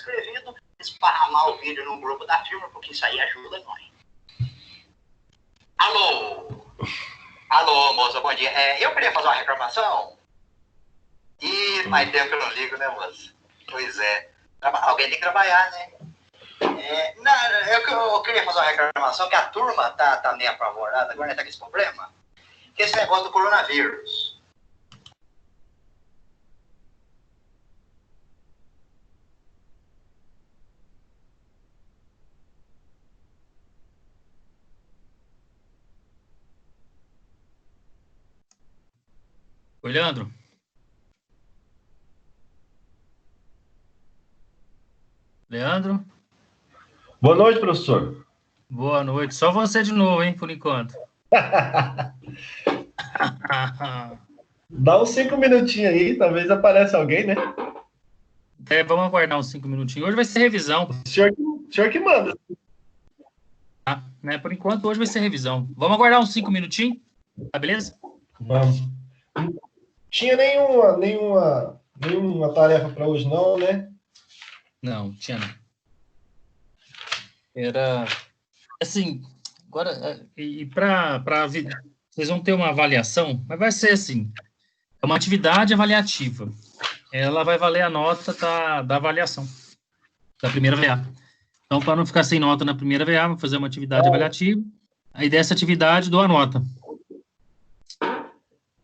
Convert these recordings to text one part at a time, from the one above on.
inscrevido, esparramar o vídeo no grupo da firma, porque isso aí ajuda nós. Alô? Alô, moça, bom dia. Eu queria fazer uma reclamação. Ih, faz tempo que eu não ligo, né, moça? Pois é. Alguém tem que trabalhar, né? Eu queria fazer uma reclamação que a turma tá meio apavorada agora, né? Tá com esse problema. Que esse negócio do coronavírus. Oi, Leandro. Leandro? Boa noite, professor. Boa noite. Só você de novo, hein, por enquanto. Dá uns 5 minutinhos aí, talvez apareça alguém, né? Vamos aguardar uns 5 minutinhos. Hoje vai ser revisão. O senhor que manda. Tá? Né? Por enquanto, hoje vai ser revisão. Vamos aguardar uns 5 minutinhos? Tá beleza? Vamos. Não tinha nenhuma tarefa para hoje, não, né? Não, tinha não. Era assim, agora, vocês vão ter uma avaliação, mas vai ser assim, é uma atividade avaliativa. Ela vai valer a nota da avaliação, da primeira VA. Então, para não ficar sem nota na primeira VA, vou fazer uma atividade avaliativa, aí dessa atividade dou a nota.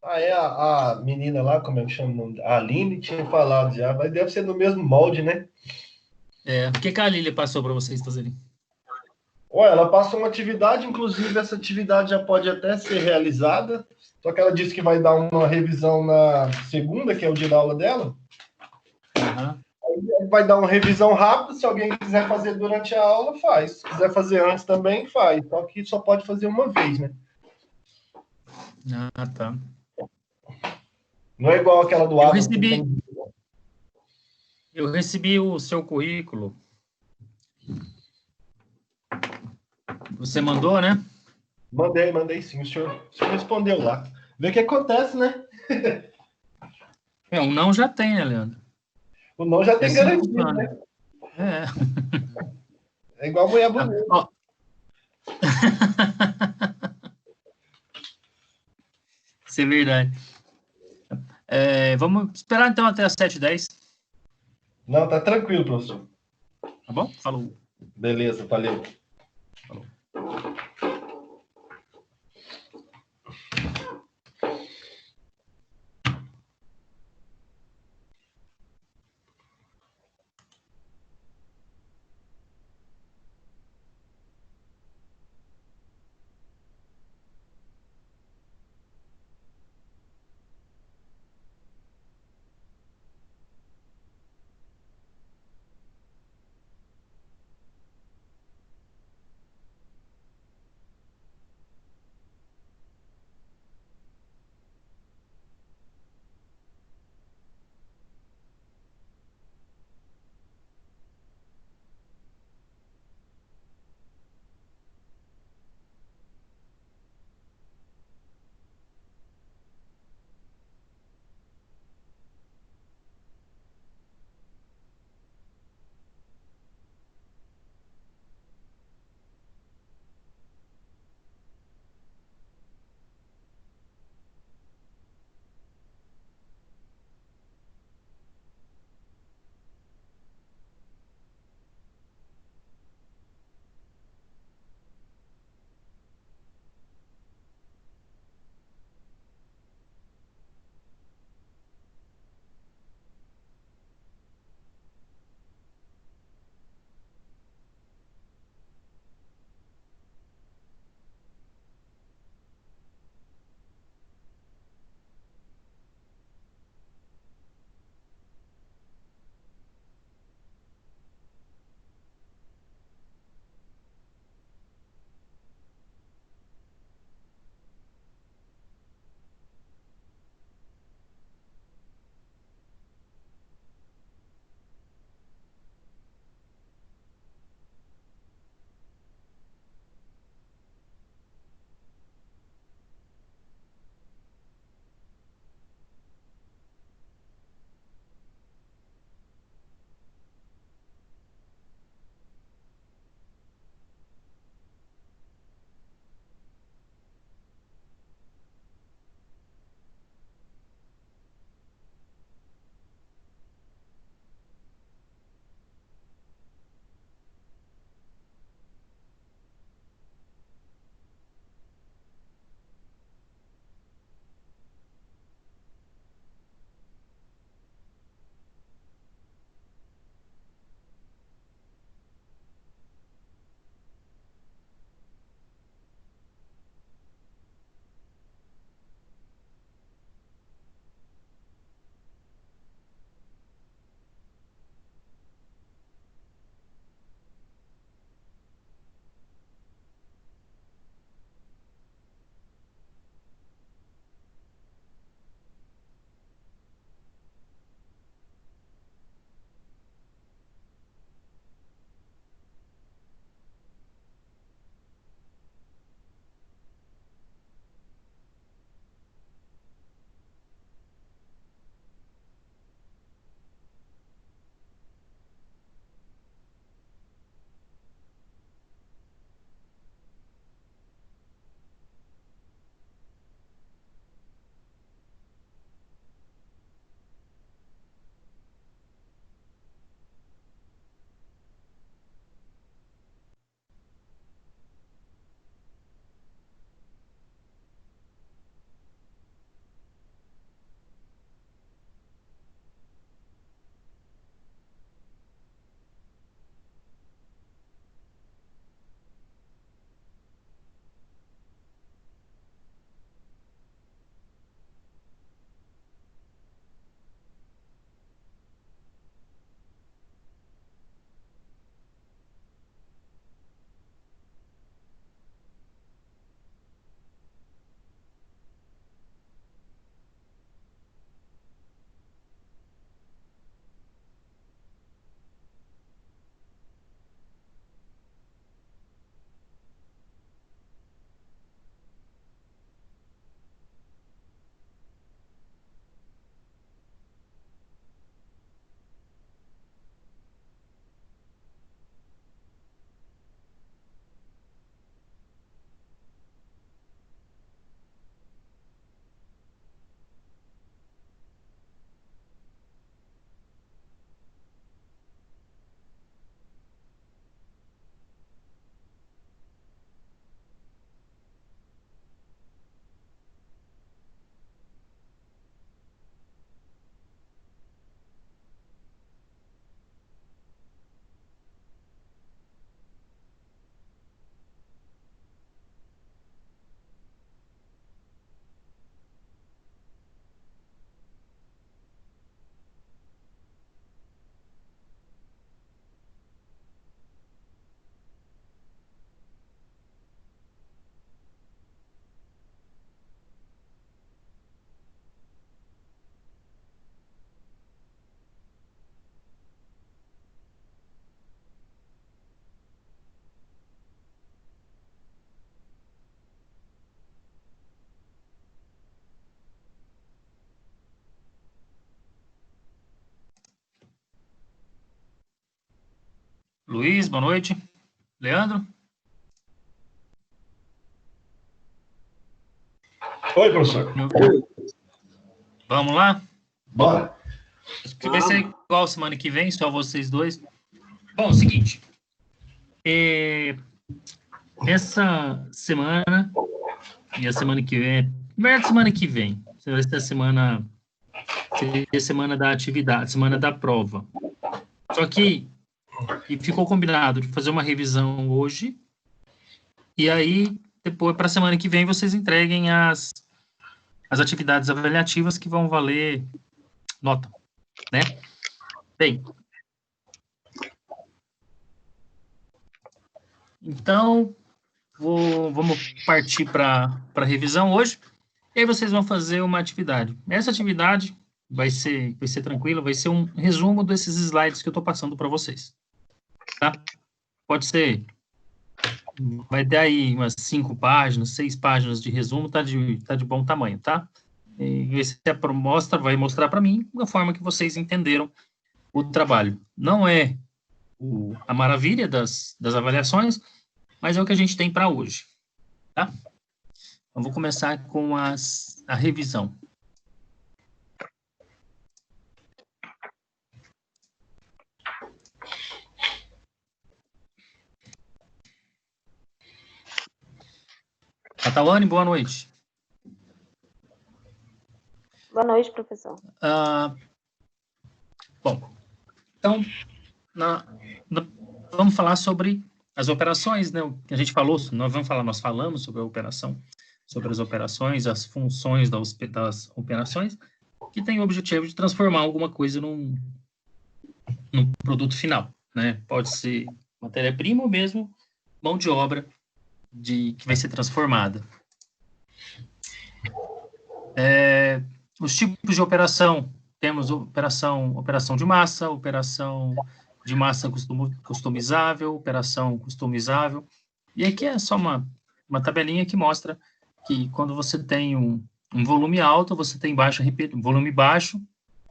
A menina lá, como é que chama? A Aline tinha falado já, mas deve ser no mesmo molde, né? O que a Lília passou para vocês fazerem? Olha, ela passou uma atividade, inclusive essa atividade já pode até ser realizada, só que ela disse que vai dar uma revisão na segunda, que é o dia da aula dela. Uhum. Vai dar uma revisão rápida, se alguém quiser fazer durante a aula, faz. Se quiser fazer antes também, faz. Só que só pode fazer uma vez, né? Ah, tá. Não é igual aquela do Adam. Eu recebi o seu currículo. Você mandou, né? Mandei sim. O senhor respondeu lá. Vê o que acontece, né? O não já tem, né, Leandro? O não já tem garantia, né? É igual a mulher bonita. Isso é verdade. Vamos esperar então até as 7h10. Não, tá tranquilo, professor. Tá bom? Falou. Beleza, valeu. Falou. Luiz, boa noite. Leandro? Oi, professor. Vamos lá? Bora. Acho que vai ser igual semana que vem, só vocês dois. Bom, é o seguinte. Essa semana e a semana que vem, primeira semana que vem, vai ser a semana da atividade, semana da prova. Só que e ficou combinado de fazer uma revisão hoje, e aí, depois, para a semana que vem, vocês entreguem as atividades avaliativas que vão valer nota, né? Bem, então, vamos partir para a revisão hoje, e aí vocês vão fazer uma atividade. Essa atividade vai ser tranquila, vai ser um resumo desses slides que eu estou passando para vocês, tá? Pode ser, vai dar aí umas 5 páginas, 6 páginas de resumo, tá de bom tamanho, tá? E você vai mostrar para mim a forma que vocês entenderam o trabalho. Não é a maravilha das avaliações, mas é o que a gente tem para hoje, tá? Então, vou começar com a revisão. Catalane, boa noite. Boa noite, professor. Bom, então, vamos falar sobre as operações, né? O que a gente falou, nós falamos sobre a operação, sobre as operações, as funções das operações, que tem o objetivo de transformar alguma coisa num produto final, né? Pode ser matéria-prima ou mesmo mão de obra que vai ser transformada. Os tipos de operação, temos operação de massa customizável, operação customizável, e aqui é só uma tabelinha que mostra que quando você tem um volume alto, você tem volume baixo,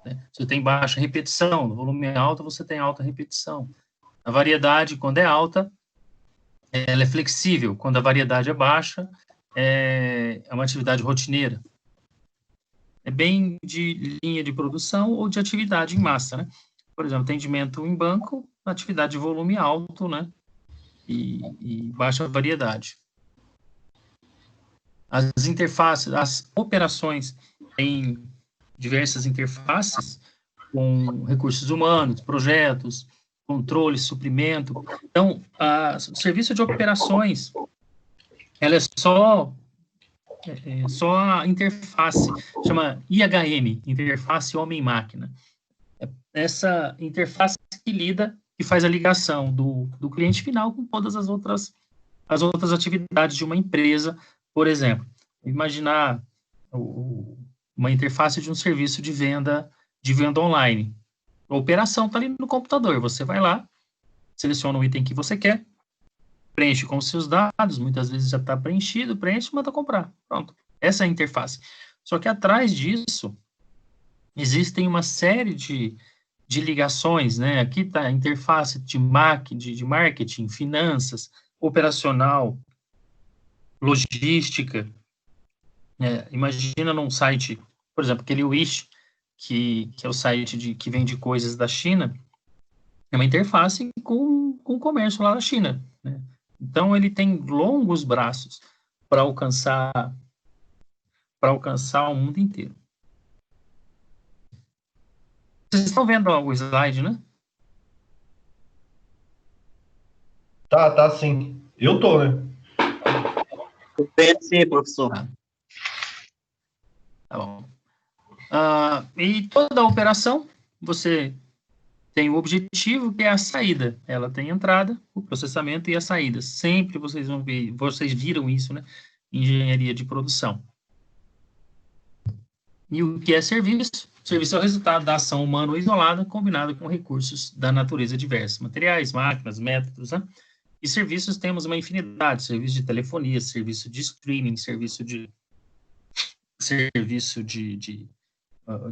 né? Você tem baixa repetição, no volume alto você tem alta repetição. A variedade, quando é alta, ela é flexível, quando a variedade é baixa, é uma atividade rotineira. É bem de linha de produção ou de atividade em massa, né? Por exemplo, atendimento em banco, atividade de volume alto, né? E baixa variedade. As interfaces, as operações têm diversas interfaces com recursos humanos, projetos, controle, suprimento. Então, o serviço de operações, ela é só a interface, chama IHM, Interface Homem-Máquina. Essa interface que faz a ligação do cliente final com todas as outras atividades de uma empresa, por exemplo. Imaginar uma interface de um serviço de venda online. A operação está ali no computador, você vai lá, seleciona o item que você quer, preenche com os seus dados, muitas vezes já está preenchido, preenche e manda comprar. Pronto. Essa é a interface. Só que atrás disso, existem uma série de ligações, né? Aqui está a interface de marketing, finanças, operacional, logística. Imagina num site, por exemplo, aquele Wish, que é o site que vende coisas da China, é uma interface com o comércio lá da China, né? Então, ele tem longos braços para alcançar o mundo inteiro. Vocês estão vendo o slide, né? Tá sim. Eu tô, né? Sim, professor. Tá bom. E toda a operação, você tem o objetivo, que é a saída. Ela tem a entrada, o processamento e a saída. Sempre vocês vão ver, vocês viram isso, né? Engenharia de produção. E o que é serviço? Serviço é o resultado da ação humana isolada combinada com recursos da natureza diversa. Materiais, máquinas, métodos, né? E serviços temos uma infinidade. Serviço de telefonia, serviço de streaming, serviço de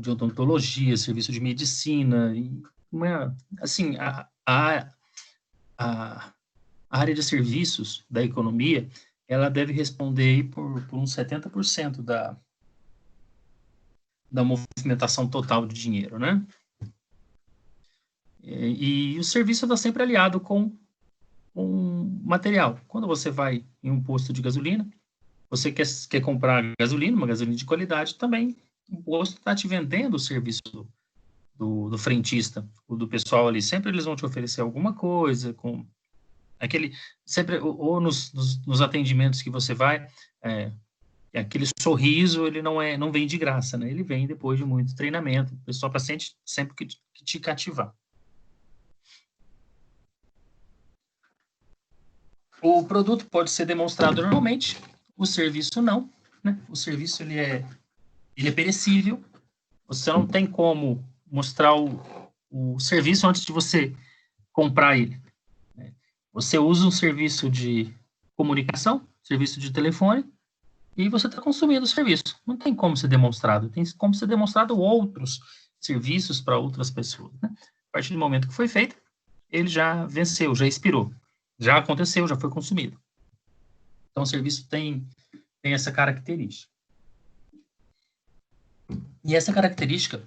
odontologia, serviço de medicina. E assim, a a área de serviços da economia, ela deve responder aí por uns 70% da movimentação total de dinheiro, né? E o serviço está sempre aliado com material. Quando você vai em um posto de gasolina, você quer comprar gasolina, uma gasolina de qualidade, também o posto está te vendendo o serviço do frentista, ou do pessoal ali. Sempre eles vão te oferecer alguma coisa, com aquele, sempre, ou nos atendimentos que você vai, aquele sorriso, ele não vem de graça, né? Ele vem depois de muito treinamento, o pessoal paciente sempre que te cativar. O produto pode ser demonstrado normalmente, o serviço não, né? O serviço ele é perecível, você não tem como mostrar o serviço antes de você comprar ele. Você usa um serviço de comunicação, serviço de telefone, e você está consumindo o serviço. Não tem como ser demonstrado, tem como ser demonstrado outros serviços para outras pessoas, né? A partir do momento que foi feito, ele já venceu, já expirou, já aconteceu, já foi consumido. Então, o serviço tem essa característica. E essa característica,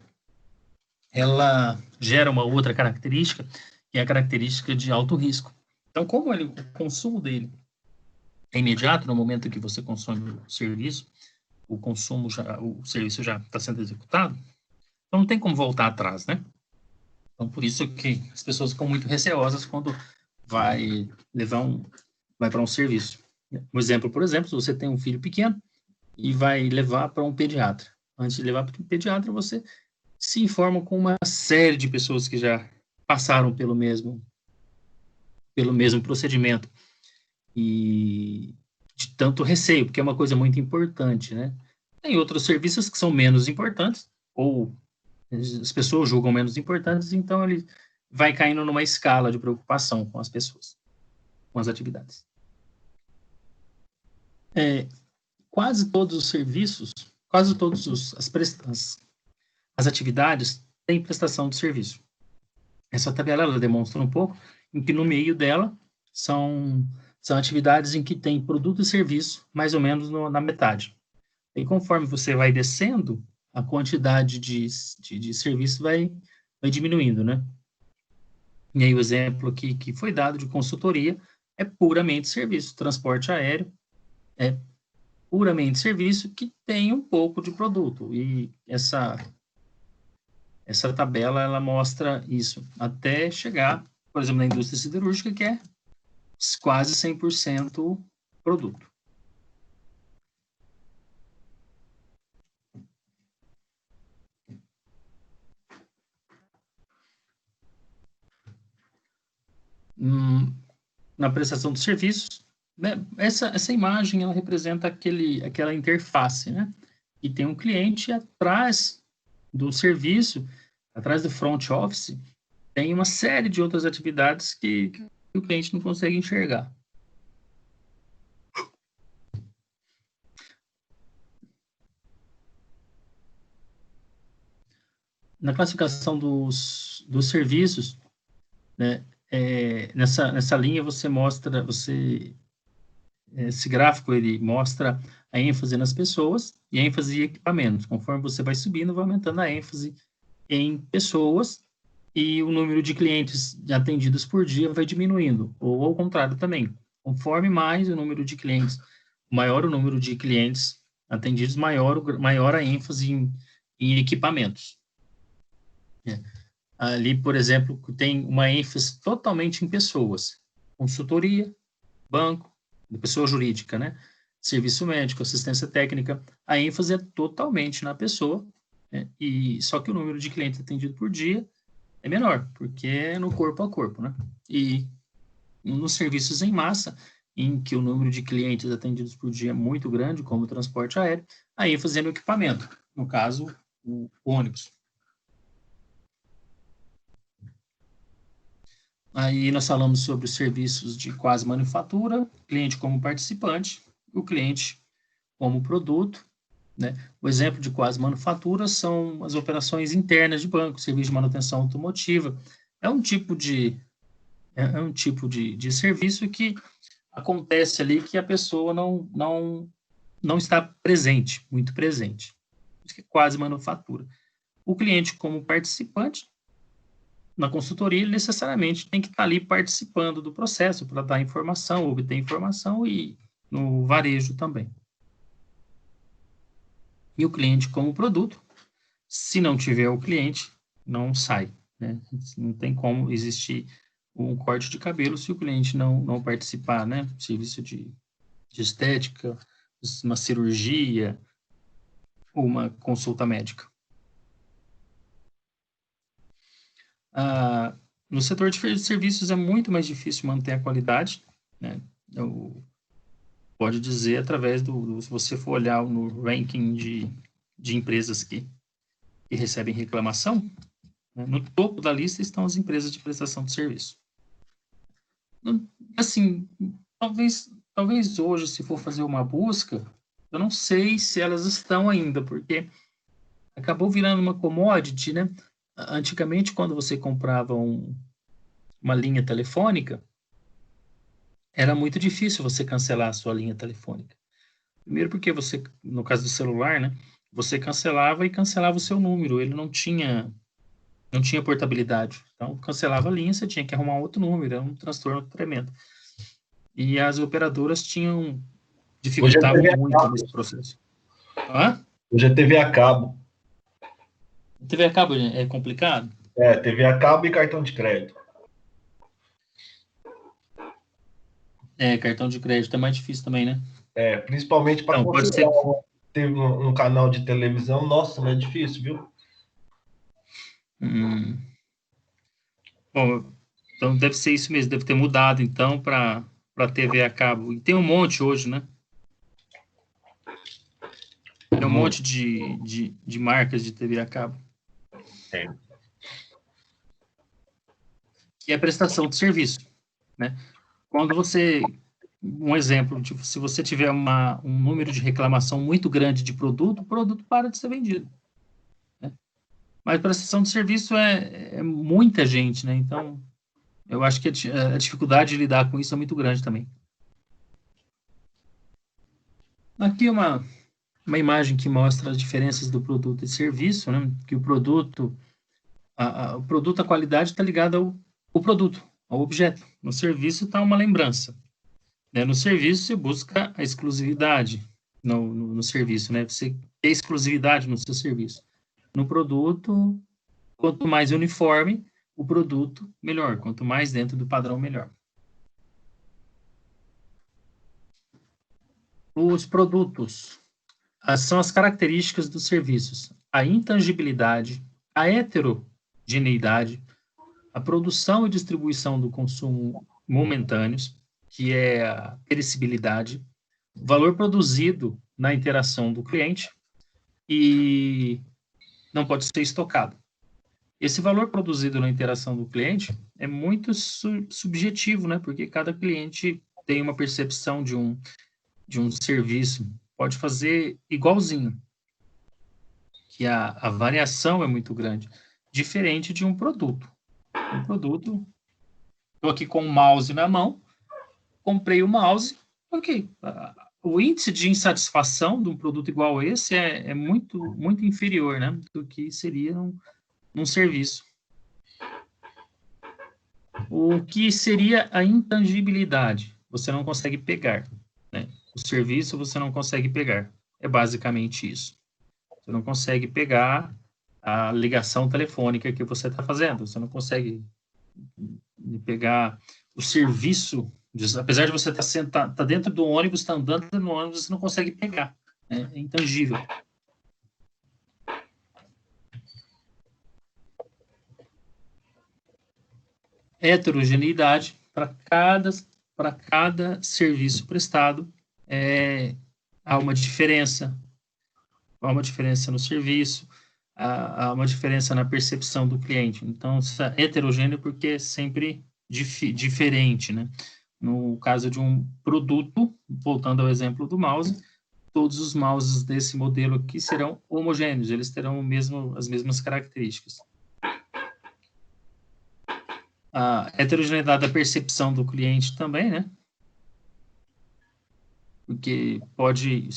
ela gera uma outra característica, que é a característica de alto risco. Então, como o consumo dele é imediato, no momento que você consome o serviço, o serviço já está sendo executado, então não tem como voltar atrás, né? Então, por isso que as pessoas ficam muito receosas quando vai para um serviço. Um exemplo, por exemplo, se você tem um filho pequeno e vai levar para um pediatra. Antes de levar para um pediatra, você se informa com uma série de pessoas que já passaram pelo mesmo procedimento. E de tanto receio, porque é uma coisa muito importante, né? Tem outros serviços que são menos importantes, ou as pessoas julgam menos importantes, então ele vai caindo numa escala de preocupação com as pessoas, com as atividades. Quase todos os serviços, quase todas as atividades têm prestação de serviço. Essa tabela ela demonstra um pouco em que no meio dela são atividades em que tem produto e serviço mais ou menos na metade. E conforme você vai descendo, a quantidade de serviço vai diminuindo, né? E aí o exemplo aqui que foi dado de consultoria é puramente serviço. Transporte aéreo é puramente serviço que tem um pouco de produto. E essa tabela, ela mostra isso, até chegar, por exemplo, na indústria siderúrgica, que é quase 100% produto. Na prestação de serviços, né, essa imagem ela representa aquela interface, né? E tem um cliente atrás do serviço, atrás do front office, tem uma série de outras atividades que o cliente não consegue enxergar. Na classificação dos serviços, né, nessa linha você mostra, esse gráfico ele mostra a ênfase nas pessoas e a ênfase em equipamentos. Conforme você vai subindo, vai aumentando a ênfase em pessoas e o número de clientes atendidos por dia vai diminuindo, ou ao contrário também. Conforme mais o número de clientes, maior o número de clientes atendidos, maior a ênfase em equipamentos. Ali, por exemplo, tem uma ênfase totalmente em pessoas. Consultoria, banco, pessoa jurídica, né? Serviço médico, assistência técnica, a ênfase é totalmente na pessoa, né? E só que o número de clientes atendidos por dia é menor, porque é no corpo a corpo, né? E nos serviços em massa, em que o número de clientes atendidos por dia é muito grande, como o transporte aéreo, a ênfase é no equipamento, no caso, o ônibus. Aí nós falamos sobre os serviços de quase manufatura, cliente como participante, o cliente como produto, né? O exemplo de quase manufatura são as operações internas de banco, serviço de manutenção automotiva. É um tipo de É um tipo de serviço que acontece ali que a pessoa não está presente, muito presente. Isso que é quase manufatura. O cliente, como participante, na consultoria, ele necessariamente tem que estar ali participando do processo para dar informação, obter informação e no varejo também. E o cliente, como produto, se não tiver o cliente, não sai, né? Não tem como existir um corte de cabelo se o cliente não participar, né? Serviço de estética, uma cirurgia, ou uma consulta médica. No setor de serviços é muito mais difícil manter a qualidade, né? Pode dizer através se você for olhar no ranking de empresas que recebem reclamação, né? No topo da lista estão as empresas de prestação de serviço. Assim, talvez hoje, se for fazer uma busca, eu não sei se elas estão ainda, porque acabou virando uma commodity, né? Antigamente, quando você comprava uma linha telefônica, era muito difícil você cancelar a sua linha telefônica. Primeiro porque você, no caso do celular, né? Você cancelava o seu número, ele não tinha portabilidade. Então, cancelava a linha, você tinha que arrumar outro número, era um transtorno tremendo. E as operadoras dificultavam muito nesse processo. Hoje é TV a cabo. TV a cabo é complicado? TV a cabo e cartão de crédito. Cartão de crédito é mais difícil também, né? Principalmente para conseguir ter um canal de televisão, nossa, não é difícil, viu? Bom, então deve ser isso mesmo, deve ter mudado então para TV a cabo. E tem um monte hoje, né? Tem um monte de marcas de TV a cabo. Que é prestação de serviço, né? Quando um exemplo, tipo, se você tiver um número de reclamação muito grande de produto, o produto para de ser vendido, né? Mas prestação de serviço é muita gente, né? Então, eu acho que a dificuldade de lidar com isso é muito grande também. Aqui uma imagem que mostra as diferenças do produto e serviço, né? Que o produto, a qualidade está ligada ao produto, ao objeto. No serviço está uma lembrança. Né? No serviço, você busca a exclusividade no serviço, né? Você quer exclusividade no seu serviço. No produto, quanto mais uniforme o produto, melhor. Quanto mais dentro do padrão, melhor. Os produtos são as características dos serviços. A intangibilidade, a heterogeneidade, a produção e distribuição do consumo momentâneos, que é a perecibilidade, o valor produzido na interação do cliente e não pode ser estocado. Esse valor produzido na interação do cliente é muito subjetivo, né? Porque cada cliente tem uma percepção de um serviço, pode fazer igualzinho, que a variação é muito grande, diferente de um produto. Um produto, estou aqui com o mouse na mão, comprei o mouse, ok. O índice de insatisfação de um produto igual a esse é muito, muito inferior, né, do que seria num serviço. O que seria a intangibilidade? Você não consegue pegar, né? O serviço você não consegue pegar. É basicamente isso. Você não consegue pegar a ligação telefônica que você está fazendo. Você não consegue pegar o serviço, apesar de você estar dentro do ônibus, está andando no ônibus, você não consegue pegar. Né? É intangível. Heterogeneidade, para cada serviço prestado, há uma diferença. Há uma diferença no serviço, há uma diferença na percepção do cliente. Então, isso é heterogêneo porque é sempre diferente, né? No caso de um produto, voltando ao exemplo do mouse, todos os mouses desse modelo aqui serão homogêneos, eles terão as mesmas características. a heterogeneidade da percepção do cliente também, né? Porque pode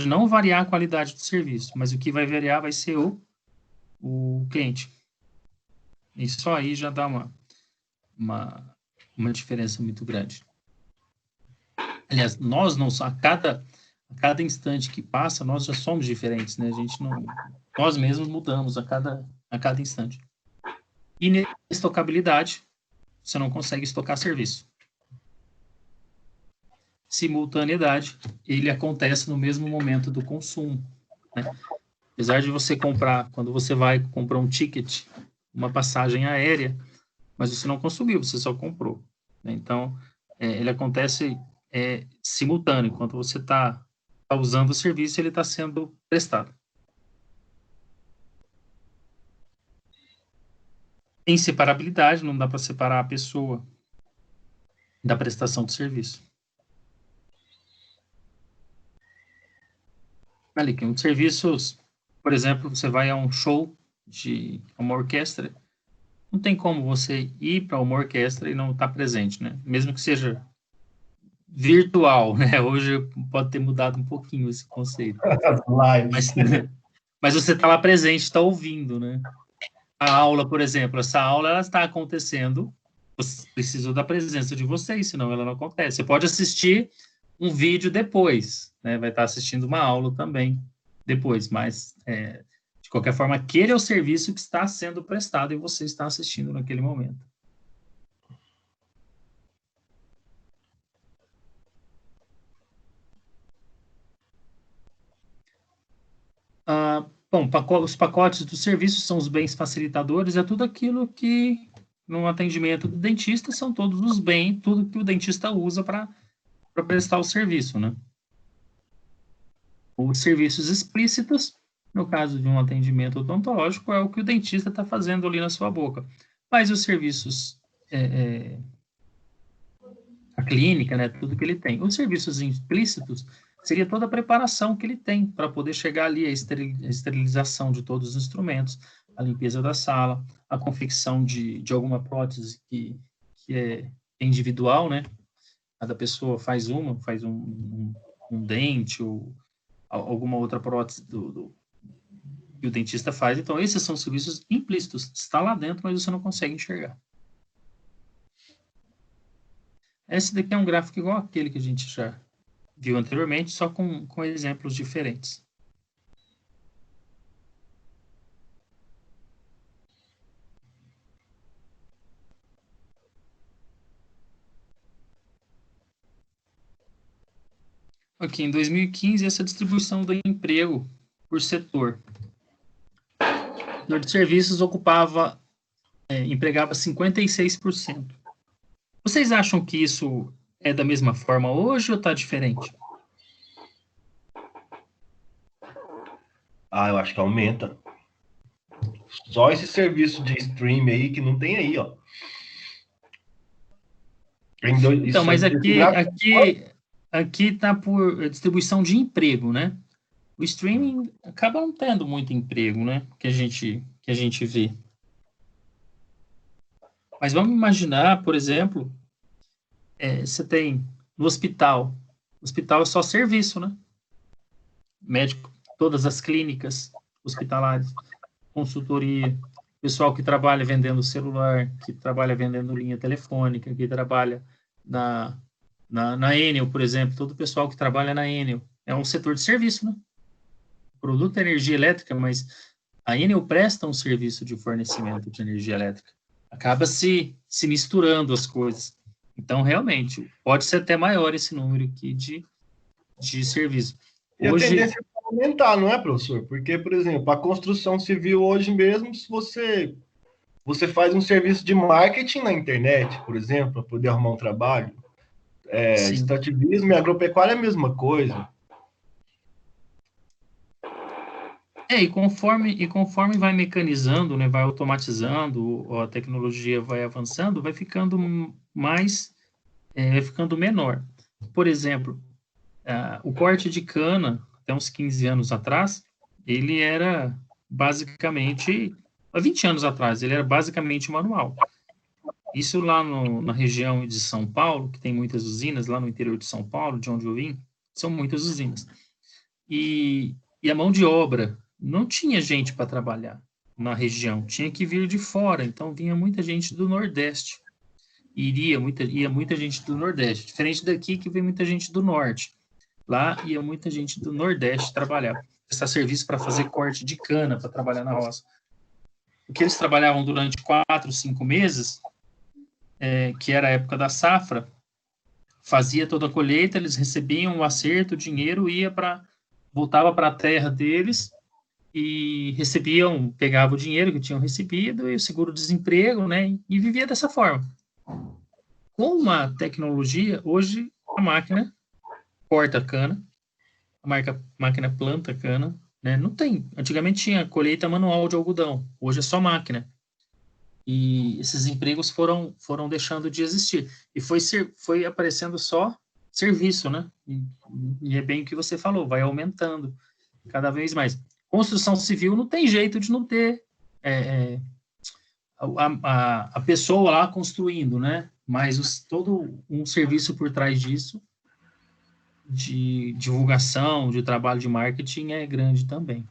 não variar a qualidade do serviço, mas o que vai variar vai ser o cliente. E só aí já dá uma diferença muito grande. Aliás, nós não a cada instante que passa, nós já somos diferentes, né? Nós mesmos mudamos a cada instante. Inestocabilidade, você não consegue estocar serviço. Simultaneidade, ele acontece no mesmo momento do consumo, né? Apesar de você quando você vai comprar um ticket, uma passagem aérea, mas você não consumiu, você só comprou, né? Então, ele acontece simultâneo. Enquanto você está usando o serviço, ele está sendo prestado. Inseparabilidade, não dá para separar a pessoa da prestação do serviço. Ali, que os serviços, por exemplo, você vai a um show de uma orquestra, não tem como você ir para uma orquestra e não estar presente, né? Mesmo que seja virtual, né? Hoje pode ter mudado um pouquinho esse conceito. Mas você está lá presente, está ouvindo, né? A aula, por exemplo, essa aula ela está acontecendo, você precisa da presença de vocês, senão ela não acontece. Você pode assistir um vídeo depois, né? Vai estar assistindo uma aula também depois, mas de qualquer forma, aquele é o serviço que está sendo prestado e você está assistindo naquele momento. Bom, os pacotes dos serviços são os bens facilitadores, é tudo aquilo que, no atendimento do dentista, são todos os bens, tudo que o dentista usa para prestar o serviço, né? Os serviços explícitos, no caso de um atendimento odontológico, é o que o dentista está fazendo ali na sua boca. Mas os serviços, a clínica, né, tudo que ele tem. Os serviços implícitos seria toda a preparação que ele tem para poder chegar ali, a esterilização de todos os instrumentos, a limpeza da sala, a confecção de alguma prótese que é individual, né? Cada pessoa faz um dente ou alguma outra prótese que o dentista faz. Então, esses são serviços implícitos. Está lá dentro, mas você não consegue enxergar. Esse daqui é um gráfico igual aquele que a gente já viu anteriormente, só com exemplos diferentes. Aqui, em 2015, essa distribuição do emprego por setor. O setor de serviços empregava 56%. Vocês acham que isso é da mesma forma hoje ou está diferente? Eu acho que aumenta. Só esse serviço de stream aí que não tem aí, ó. Então, mas aqui está por distribuição de emprego, né? O streaming acaba não tendo muito emprego, né? Que a gente vê. Mas vamos imaginar, por exemplo, você tem no hospital. O hospital é só serviço, né? Médico, todas as clínicas hospitalares, consultoria, pessoal que trabalha vendendo celular, que trabalha vendendo linha telefônica, que trabalha na Enel, por exemplo, todo o pessoal que trabalha na Enel. É um setor de serviço, né? O produto é energia elétrica, mas a Enel presta um serviço de fornecimento de energia elétrica. Acaba se misturando as coisas. Então, realmente, pode ser até maior esse número aqui de serviço. E a tendência é aumentar, não é, professor? Porque, por exemplo, a construção civil hoje mesmo, se você faz um serviço de marketing na internet, por exemplo, para poder arrumar um trabalho, extrativismo e agropecuária é a mesma coisa. E conforme vai mecanizando, né, vai automatizando, a tecnologia vai avançando, vai ficando vai ficando menor. Por exemplo, o corte de cana, até uns 15 anos atrás, ele era basicamente, há 20 anos atrás, ele era basicamente manual. Isso lá na região de São Paulo, que tem muitas usinas, lá no interior de São Paulo, de onde eu vim, são muitas usinas. E a mão de obra, não tinha gente para trabalhar na região, tinha que vir de fora, então vinha muita gente do Nordeste. Ia muita gente do Nordeste, diferente daqui que vem muita gente do Norte. Lá ia muita gente do Nordeste trabalhar, prestar serviço para fazer corte de cana, para trabalhar na roça. Porque eles trabalhavam durante 4, 5 meses, que era a época da safra, fazia toda a colheita, eles recebiam o acerto, o dinheiro, voltava para a terra deles e pegavam o dinheiro que tinham recebido e o seguro-desemprego, né, e vivia dessa forma. Com a tecnologia, hoje a máquina corta a cana, a máquina planta a cana, né, não tem, antigamente tinha colheita manual de algodão, hoje é só máquina. E esses empregos foram deixando de existir. E foi aparecendo só serviço, né? E é bem o que você falou, vai aumentando cada vez mais. Construção civil não tem jeito de não ter a pessoa lá construindo, né? Mas todo um serviço por trás disso, de divulgação, de trabalho de marketing, é grande também.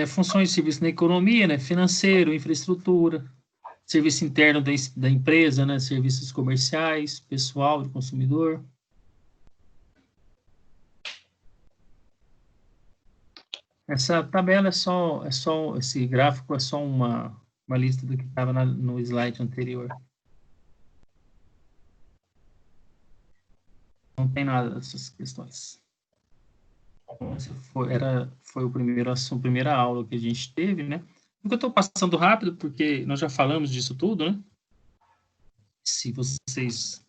Funções de serviço na economia, né? Financeiro, infraestrutura, serviço interno da empresa, né? Serviços comerciais, pessoal, de consumidor. Essa tabela esse gráfico é só uma lista do que estava no slide anterior. Não tem nada dessas questões. Essa foi a primeira aula que a gente teve, né? Eu estou passando rápido, porque nós já falamos disso tudo, né? Se vocês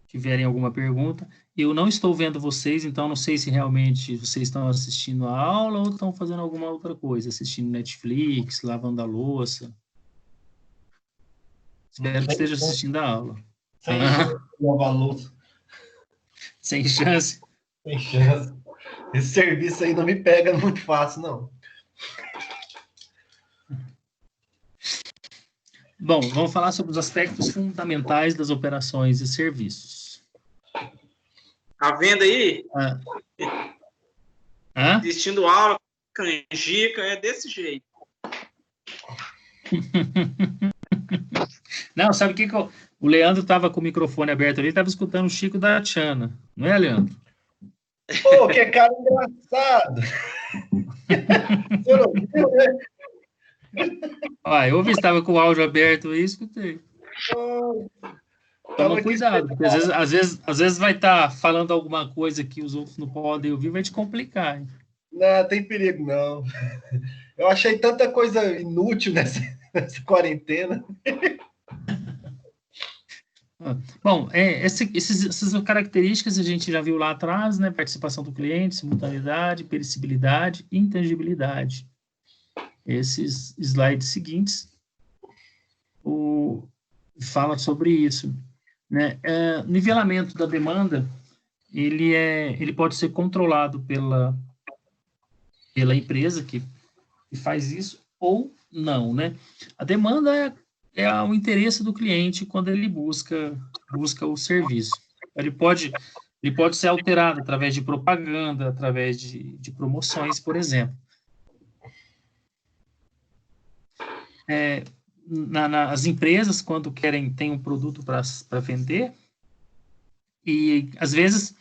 tiverem alguma pergunta, eu não estou vendo vocês, então não sei se realmente vocês estão assistindo a aula ou estão fazendo alguma outra coisa, assistindo Netflix, lavando a louça. Espero que esteja assistindo a aula. Sem chance de lavar a louça. Sem chance? Sem chance. Esse serviço aí não me pega muito fácil, não. Bom, vamos falar sobre os aspectos fundamentais das operações e serviços. A venda aí, assistindo aula, canjica, é desse jeito. Não, sabe o que o Leandro estava com o microfone aberto ali, estava escutando o Chico da Tiana, não é, Leandro? Pô, que cara engraçado! Você não viu, né? Eu estava com o áudio aberto e escutei. Toma cuidado, porque às vezes vai estar falando alguma coisa que os outros não podem ouvir, vai te complicar. Hein? Não, tem perigo, não. Eu achei tanta coisa inútil nessa quarentena. Bom, essas características a gente já viu lá atrás, né? Participação do cliente, simultaneidade, perecibilidade, intangibilidade. Esses slides seguintes fala sobre isso, né? Nivelamento da demanda, ele pode ser controlado pela empresa que faz isso ou não, né? A demanda é o interesse do cliente quando ele busca o serviço. Ele pode ser alterado através de propaganda, através de promoções, por exemplo. As empresas, quando têm um produto para vender, e às vezes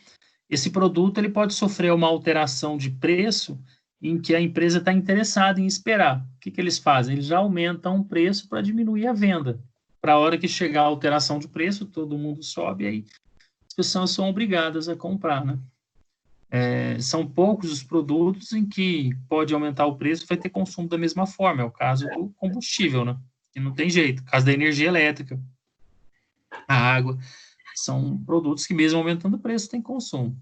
esse produto ele pode sofrer uma alteração de preço em que a empresa está interessada em esperar. O que eles fazem? Eles já aumentam o preço para diminuir a venda. Para a hora que chegar a alteração de preço, todo mundo sobe, aí as pessoas são obrigadas a comprar, né? São poucos os produtos em que pode aumentar o preço e vai ter consumo da mesma forma. É o caso do combustível, né? Que não tem jeito. O caso da energia elétrica, a água, são produtos que mesmo aumentando o preço tem consumo.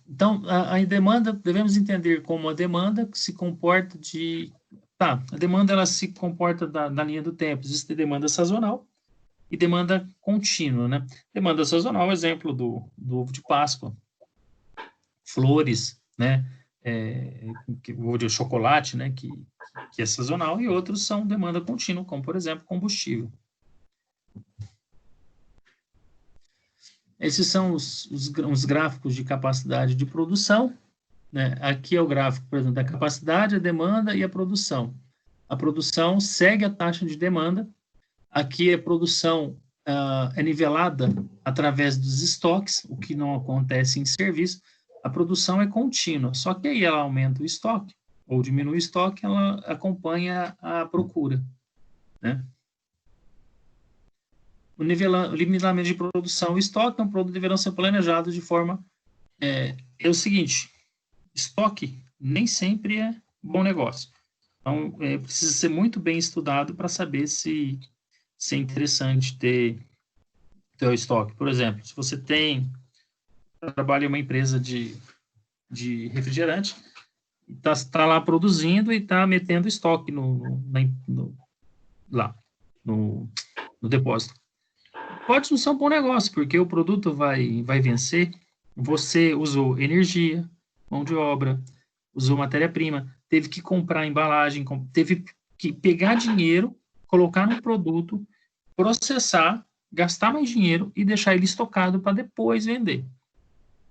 Então, a demanda, devemos entender como a demanda se comporta a demanda ela se comporta na linha do tempo. Existe demanda sazonal e demanda contínua, né? Demanda sazonal, exemplo do ovo de Páscoa, flores, né? O ovo de chocolate, né? Que que é sazonal, e outros são demanda contínua, como, por exemplo, combustível. Esses são os gráficos de capacidade de produção, né? Aqui é o gráfico, por exemplo, da capacidade, a demanda e a produção. A produção segue a taxa de demanda. Aqui a produção é nivelada através dos estoques, o que não acontece em serviço. A produção é contínua, só que aí ela aumenta o estoque, ou diminui o estoque, ela acompanha a procura, né? O nivelamento de produção e estoque é um produto deverão ser planejados de forma... É o seguinte, estoque nem sempre é bom negócio. Então, precisa ser muito bem estudado para saber se é interessante ter o estoque. Por exemplo, se você trabalha em uma empresa de refrigerante, está lá produzindo e está metendo estoque lá no depósito. Pode não ser um bom negócio, porque o produto vai vencer, você usou energia, mão de obra, usou matéria-prima, teve que comprar embalagem, teve que pegar dinheiro, colocar no produto, processar, gastar mais dinheiro e deixar ele estocado para depois vender.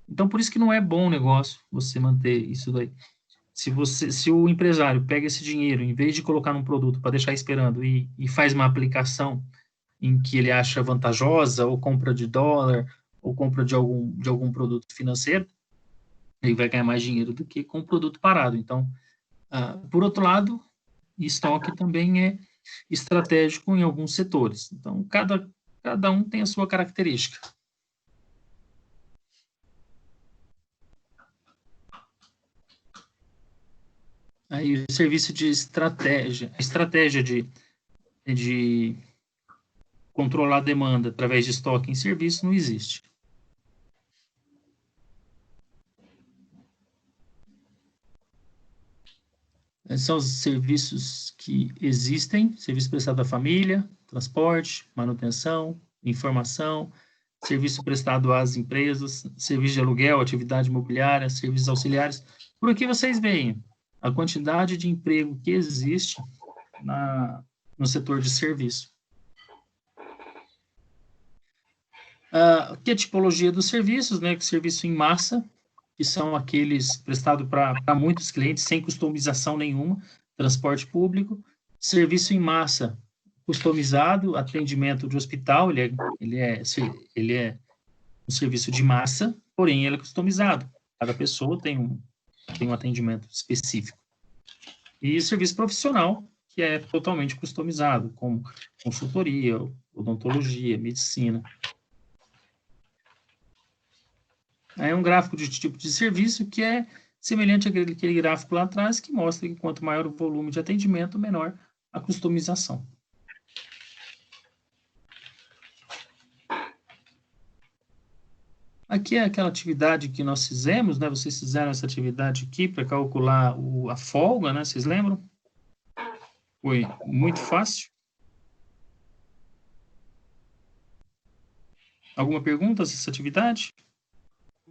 Então, por isso que não é bom negócio você manter isso daí. Se o empresário pega esse dinheiro, em vez de colocar num produto para deixar esperando e faz uma aplicação em que ele acha vantajosa, ou compra de dólar, ou compra de algum produto financeiro, ele vai ganhar mais dinheiro do que com o produto parado. Então, por outro lado, estoque também é estratégico em alguns setores. Então, cada um tem a sua característica. Aí, o serviço de estratégia, a estratégia de controlar a demanda através de estoque em serviço não existe. Esses são os serviços que existem: serviço prestado à família, transporte, manutenção, informação, serviço prestado às empresas, serviço de aluguel, atividade imobiliária, serviços auxiliares. Por aqui vocês veem a quantidade de emprego que existe no setor de serviço. Aqui a tipologia dos serviços, né? Serviço em massa, que são aqueles prestados para muitos clientes, sem customização nenhuma, transporte público. Serviço em massa, customizado, atendimento de hospital, ele é um serviço de massa, porém ele é customizado. Cada pessoa tem um atendimento específico. E serviço profissional, que é totalmente customizado, como consultoria, odontologia, medicina. É um gráfico de tipo de serviço que é semelhante àquele gráfico lá atrás, que mostra que quanto maior o volume de atendimento, menor a customização. Aqui é aquela atividade que nós fizemos, né? Vocês fizeram essa atividade aqui para calcular a folga, né? Vocês lembram? Foi muito fácil. Alguma pergunta nessa atividade?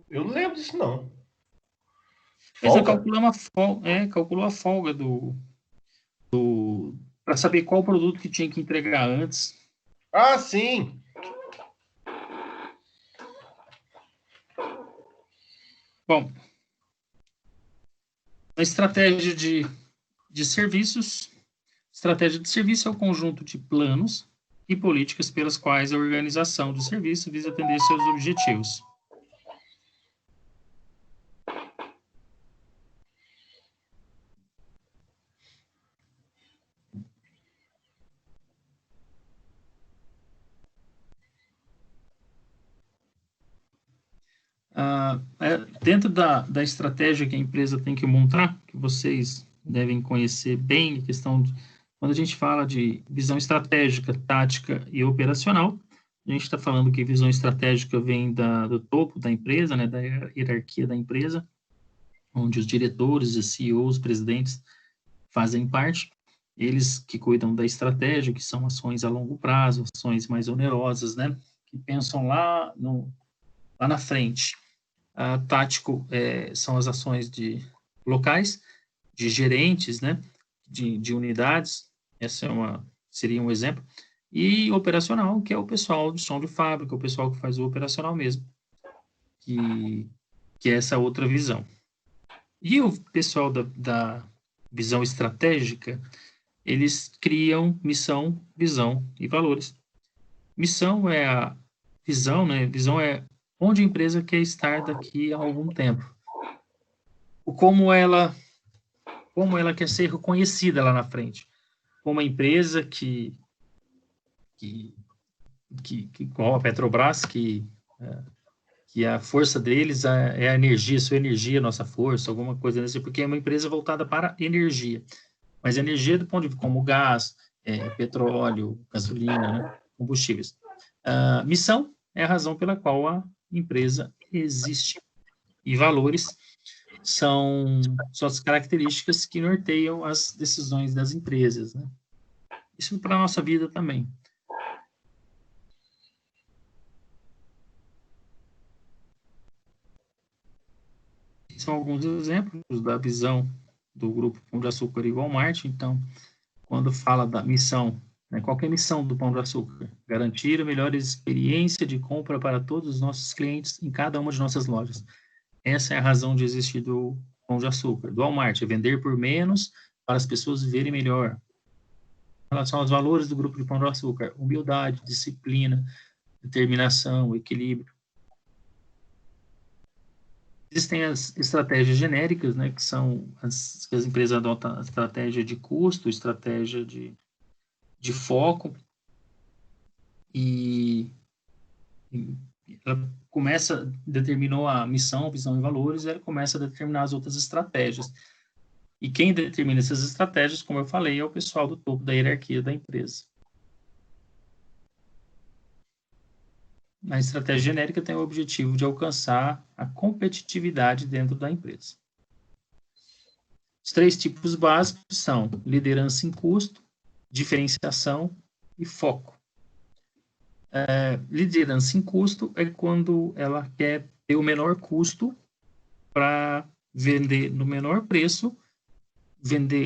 Eu não lembro disso, não. Você calculou a folga para saber qual produto que tinha que entregar antes. Ah, sim! Bom, a estratégia de serviços. Estratégia de serviço é o conjunto de planos e políticas pelas quais a organização do serviço visa atender seus objetivos. Dentro da estratégia que a empresa tem que montar, que vocês devem conhecer bem, a questão quando a gente fala de visão estratégica, tática e operacional, a gente está falando que visão estratégica vem do topo da empresa, né, da hierarquia da empresa, onde os diretores, os CEOs, os presidentes fazem parte, eles que cuidam da estratégia, que são ações a longo prazo, ações mais onerosas, né, que pensam lá na frente. Tático são as ações locais, de gerentes, né, de unidades, seria um exemplo, e operacional, que é o pessoal de chão de fábrica, o pessoal que faz o operacional mesmo, que é essa outra visão. E o pessoal da visão estratégica, eles criam missão, visão e valores. Missão é a visão, né? Visão é onde a empresa quer estar daqui a algum tempo. Como ela quer ser reconhecida lá na frente. Como a empresa que igual a Petrobras, que a força deles é a energia, sua energia, nossa força, alguma coisa desse, porque é uma empresa voltada para energia. Mas energia do ponto de vista como gás, petróleo, gasolina, né, combustíveis. Missão é a razão pela qual a empresa existe. E valores são as características que norteiam as decisões das empresas, né? Isso para a nossa vida também. São alguns exemplos da visão do Grupo Pão de Açúcar e Walmart. Então, quando fala da missão, né, qual que é a missão do Pão de Açúcar? Garantir a melhor experiência de compra para todos os nossos clientes em cada uma de nossas lojas. Essa é a razão de existir do Pão de Açúcar. Do Walmart, é vender por menos para as pessoas viverem melhor. Em relação aos valores do Grupo de Pão de Açúcar, humildade, disciplina, determinação, equilíbrio. Existem as estratégias genéricas, né, que são as que as empresas adotam, a estratégia de custo, estratégia de foco, e ela determinou a missão, visão e valores, e ela começa a determinar as outras estratégias. E quem determina essas estratégias, como eu falei, é o pessoal do topo da hierarquia da empresa. A estratégia genérica tem o objetivo de alcançar a competitividade dentro da empresa. Os 3 tipos básicos são liderança em custo, diferenciação e foco. Liderança em custo é quando ela quer ter o menor custo para vender no menor preço,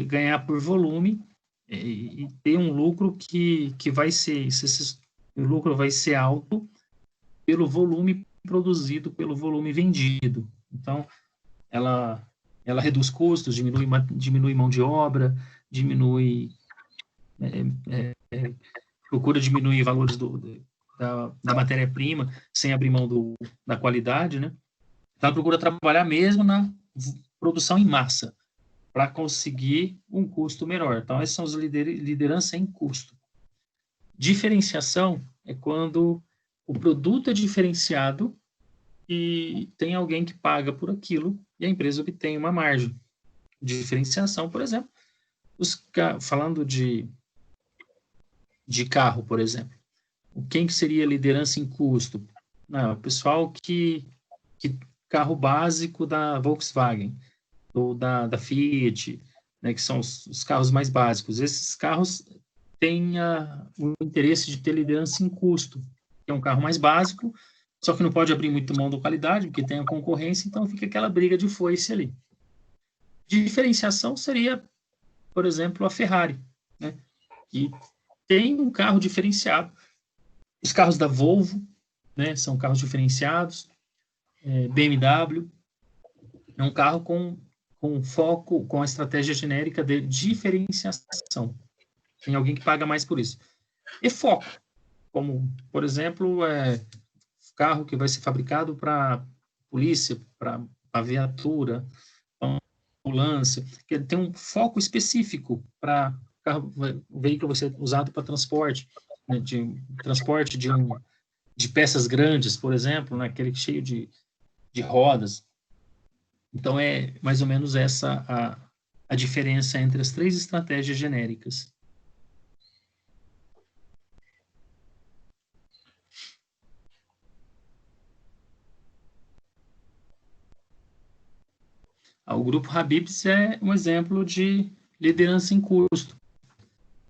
ganhar por volume e ter um lucro que vai ser, o lucro vai ser alto pelo volume produzido, pelo volume vendido. Então, ela reduz custos, diminui mão de obra, procura diminuir valores da matéria-prima, sem abrir mão da qualidade, né? Então, ela procura trabalhar mesmo na produção em massa, para conseguir um custo menor. Então, essas são as liderança em custo. Diferenciação é quando o produto é diferenciado e tem alguém que paga por aquilo e a empresa obtém uma margem. Diferenciação, por exemplo, falando de carro, por exemplo. Quem que seria liderança em custo? O pessoal que carro básico da Volkswagen ou da Fiat, né, que são os carros mais básicos. Esses carros têm o interesse de ter liderança em custo, que é um carro mais básico, só que não pode abrir muito mão da qualidade, porque tem a concorrência, então fica aquela briga de foice ali. Diferenciação seria, por exemplo, a Ferrari, né, que tem um carro diferenciado. Os carros da Volvo, né, são carros diferenciados. BMW é um carro com foco, com a estratégia genérica de diferenciação. Tem alguém que paga mais por isso. E foco, como, por exemplo, carro que vai ser fabricado para polícia, para a viatura, para ambulância, que tem um foco específico para o veículo vai ser usado para transporte, né, de peças grandes, por exemplo, né, aquele cheio de rodas. Então, é mais ou menos essa a diferença entre as 3 estratégias genéricas. O grupo Habib's é um exemplo de liderança em custo.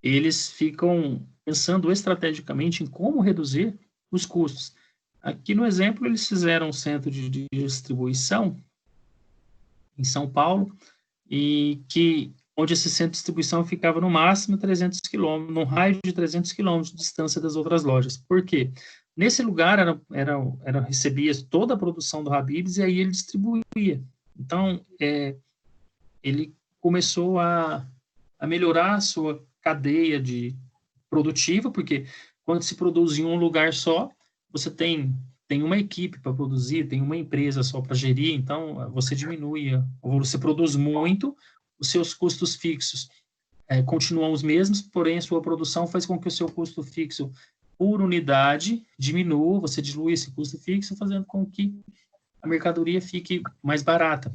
Eles ficam pensando estrategicamente em como reduzir os custos. Aqui no exemplo, eles fizeram um centro de distribuição em São Paulo, e onde esse centro de distribuição ficava no máximo 300 quilômetros, num raio de 300 quilômetros de distância das outras lojas. Por quê? Nesse lugar recebia toda a produção do Habib's e aí ele distribuía. Então, ele começou a melhorar a sua cadeia produtiva, porque quando se produz em um lugar só, você tem uma equipe para produzir, tem uma empresa só para gerir, então você diminui, ou você produz muito, os seus custos fixos continuam os mesmos, porém a sua produção faz com que o seu custo fixo por unidade diminua, você dilui esse custo fixo, fazendo com que a mercadoria fique mais barata.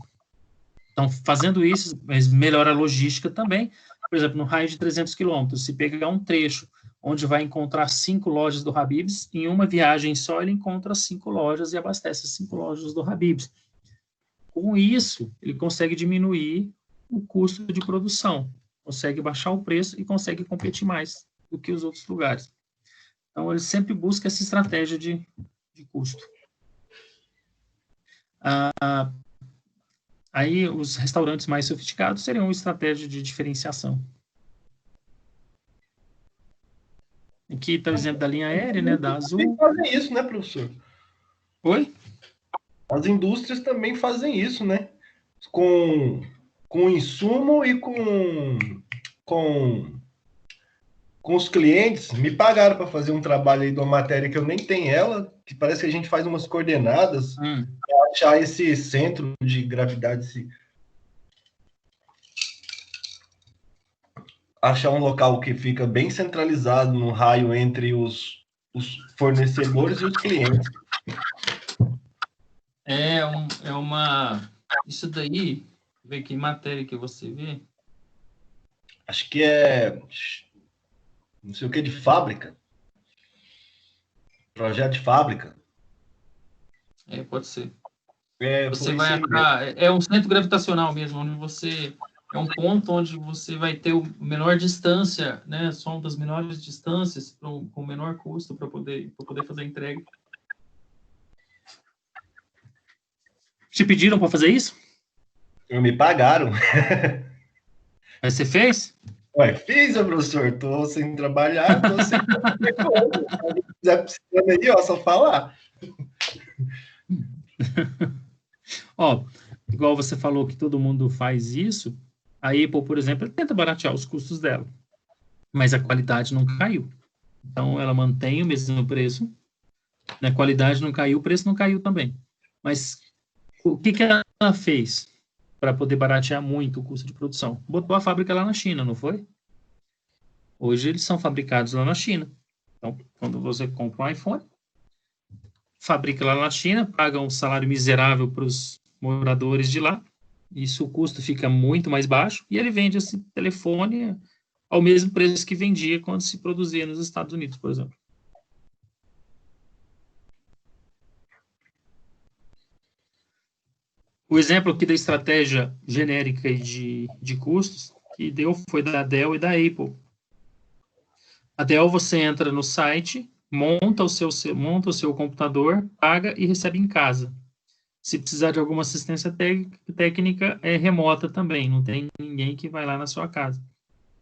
Então, fazendo isso, mas melhora a logística também. Por exemplo, no raio de 300 quilômetros, se pegar um trecho onde vai encontrar 5 lojas do Habib's, em uma viagem só ele encontra 5 lojas e abastece 5 lojas do Habib's. Com isso, ele consegue diminuir o custo de produção, consegue baixar o preço e consegue competir mais do que os outros lugares. Então, ele sempre busca essa estratégia de custo. Aí, os restaurantes mais sofisticados seriam uma estratégia de diferenciação. Aqui está o exemplo da linha aérea, né, da Azul. Fazem isso, né, professor? Oi? As indústrias também fazem isso, né? Com insumo e com os clientes. Me pagaram para fazer um trabalho aí de uma matéria que eu nem tenho ela, que parece que a gente faz umas coordenadas para achar esse centro de gravidade, achar um local que fica bem centralizado no raio entre os fornecedores e os clientes. Isso daí, ver que matéria que você vê. Acho que é não sei o que de fábrica. Projeto de fábrica. Pode ser. Você vai achar, um centro gravitacional mesmo, onde você é um ponto onde você vai ter a menor distância, né? São das menores distâncias com o menor custo para poder fazer a entrega. Te pediram para fazer isso? Me pagaram. Mas você fez? Ué, fiz, professor. Tô sem trabalhar, tô sem se quiser precisando aí, ó, só falar. Ó, igual você falou que todo mundo faz isso, a Apple, por exemplo, tenta baratear os custos dela, mas a qualidade não caiu. Então, ela mantém o mesmo preço, a qualidade não caiu, o preço não caiu também. Mas o que ela fez para poder baratear muito o custo de produção? Botou a fábrica lá na China, não foi? Hoje eles são fabricados lá na China. Então, quando você compra um iPhone, fabrica lá na China, paga um salário miserável para os moradores de lá, isso o custo fica muito mais baixo, e ele vende esse telefone ao mesmo preço que vendia quando se produzia nos Estados Unidos, por exemplo. O exemplo aqui da estratégia genérica de custos que deu foi da Dell e da Apple. A Dell, você entra no site, monta o seu computador, paga e recebe em casa. Se precisar de alguma assistência técnica, é remota também, não tem ninguém que vai lá na sua casa.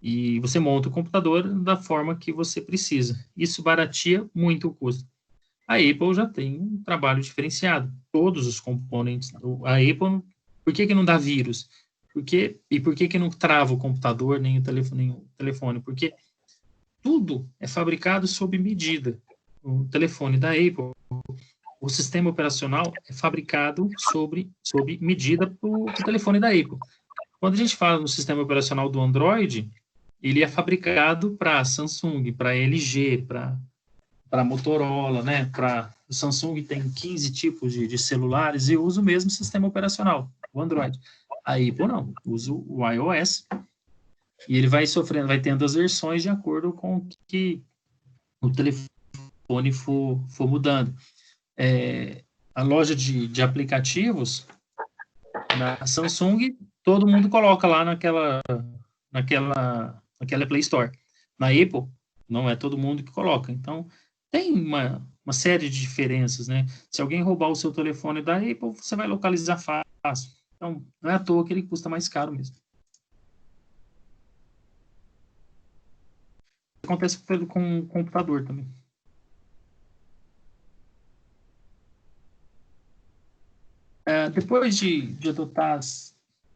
E você monta o computador da forma que você precisa. Isso barateia muito o custo. A Apple já tem um trabalho diferenciado. Todos os componentes. A Apple, por que não dá vírus? Por que não trava o computador nem o telefone? Porque tudo é fabricado sob medida. O telefone da Apple, o sistema operacional é fabricado sob medida para o telefone da Apple. Quando a gente fala no sistema operacional do Android, ele é fabricado para Samsung, para LG, para Motorola, né? O Samsung tem 15 tipos de celulares e usa o mesmo sistema operacional, o Android. A Apple não, usa o iOS. E ele vai tendo as versões de acordo com o que o telefone for mudando. A loja de aplicativos, na Samsung, todo mundo coloca lá naquela Play Store. Na Apple, não é todo mundo que coloca. Então, tem uma série de diferenças, né? Se alguém roubar o seu telefone da Apple, você vai localizar fácil. Então, não é à toa que ele custa mais caro mesmo. acontece com o computador também. Depois de adotar as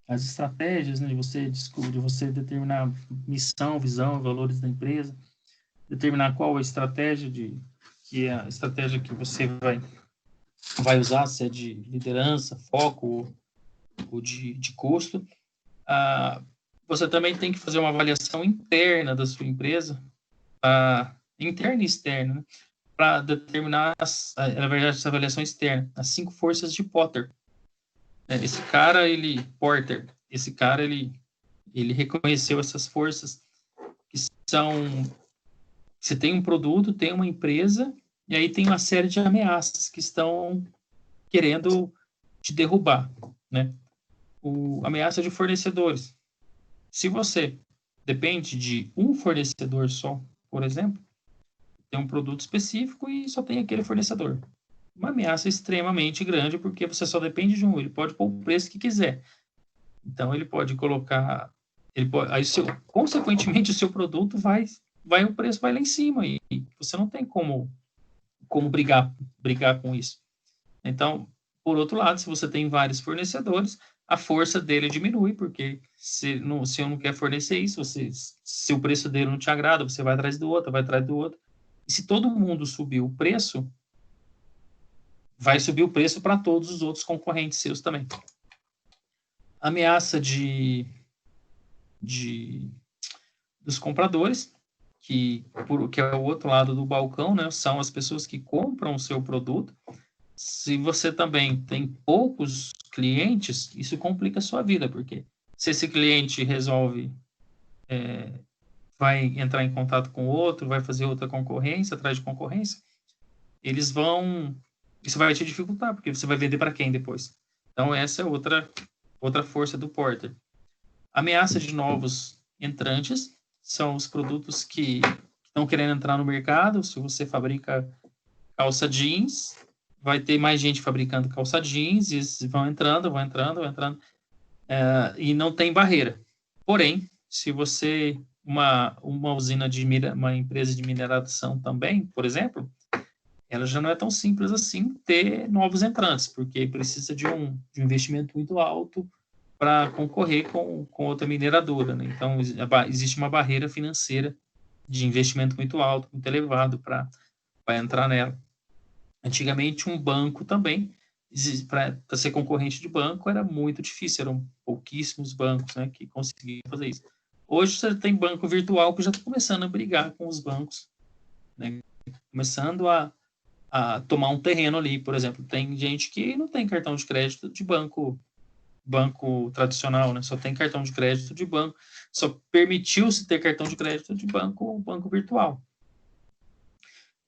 estratégias, né, de você descobrir, de você determinar missão, visão, valores da empresa, determinar qual a estratégia que é a estratégia que você vai usar, se é de liderança, foco ou de custo. Você também tem que fazer uma avaliação interna da sua empresa, interna e externa, né, para determinar, na verdade, essa avaliação externa, as 5 forças de Porter. Esse cara, ele reconheceu essas forças que são, você tem um produto, tem uma empresa, e aí tem uma série de ameaças que estão querendo te derrubar, né? Ameaça de fornecedores. Se você depende de um fornecedor só, por exemplo, tem um produto específico e só tem aquele fornecedor. Uma ameaça extremamente grande, porque você só depende de um. Ele pode pôr o preço que quiser. Então, ele pode colocar... consequentemente, o seu produto o preço vai lá em cima. E você não tem como brigar com isso. Então, por outro lado, se você tem vários fornecedores, a força dele diminui, porque se eu não quer fornecer isso, se o preço dele não te agrada, você vai atrás do outro, vai atrás do outro. E se todo mundo subir o preço, vai subir o preço para todos os outros concorrentes seus também. Ameaça dos compradores, que é o outro lado do balcão, né? São as pessoas que compram o seu produto. Se você também tem poucos clientes, isso complica a sua vida, porque se esse cliente resolve, vai entrar em contato com outro, vai fazer outra concorrência, atrás de concorrência, isso vai te dificultar, porque você vai vender para quem depois? Então, essa é outra força do Porter. Ameaça de novos entrantes são os produtos que estão querendo entrar no mercado. Se você fabrica calça jeans, vai ter mais gente fabricando calça jeans, e eles vão entrando, e não tem barreira. Porém, se você, uma usina uma empresa de mineração também, por exemplo, ela já não é tão simples assim ter novos entrantes, porque precisa de um investimento muito alto para concorrer com outra mineradora, né? Então, existe uma barreira financeira de investimento muito alto, muito elevado para entrar nela. Antigamente, um banco também, para ser concorrente de banco, era muito difícil, eram pouquíssimos bancos, né, que conseguiam fazer isso. Hoje, você tem banco virtual que já está começando a brigar com os bancos, né, começando a tomar um terreno ali, por exemplo. Tem gente que não tem cartão de crédito de banco tradicional, né? Só tem cartão de crédito de banco, só permitiu-se ter cartão de crédito de banco virtual.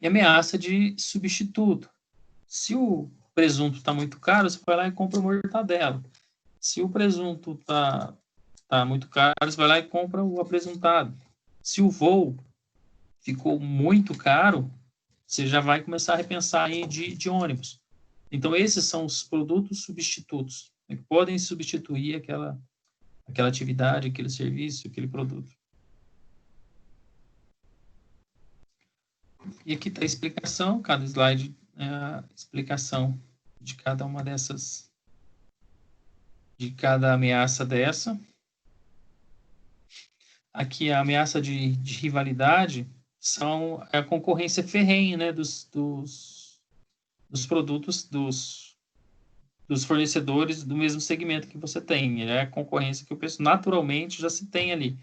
E ameaça de substituto. Se o presunto está muito caro, você vai lá e compra mortadela. Se o presunto está muito caro, você vai lá e compra o apresuntado. Se o voo ficou muito caro, você já vai começar a repensar aí de ônibus. Então, esses são os produtos substitutos, né, que podem substituir aquela atividade, aquele serviço, aquele produto. E aqui está a explicação, cada slide é a explicação de cada uma dessas, de cada ameaça dessa. Aqui a ameaça de rivalidade são a concorrência ferrenha, né, dos produtos dos fornecedores do mesmo segmento que você tem. É a concorrência que o pessoal naturalmente já se tem ali.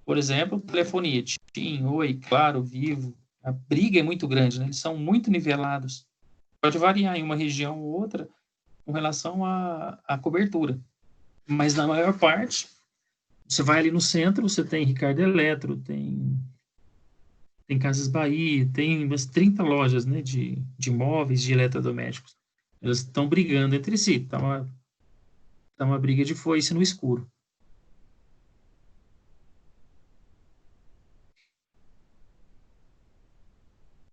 Por exemplo, telefonia, TIM, Oi, Claro, Vivo. A briga é muito grande, né? Eles são muito nivelados. Pode variar em uma região ou outra com relação à cobertura. Mas na maior parte, você vai ali no centro, você tem Ricardo Eletro, tem Casas Bahia, tem umas 30 lojas, né, de móveis, de eletrodomésticos. Elas estão brigando entre si. Tá uma briga de foice no escuro.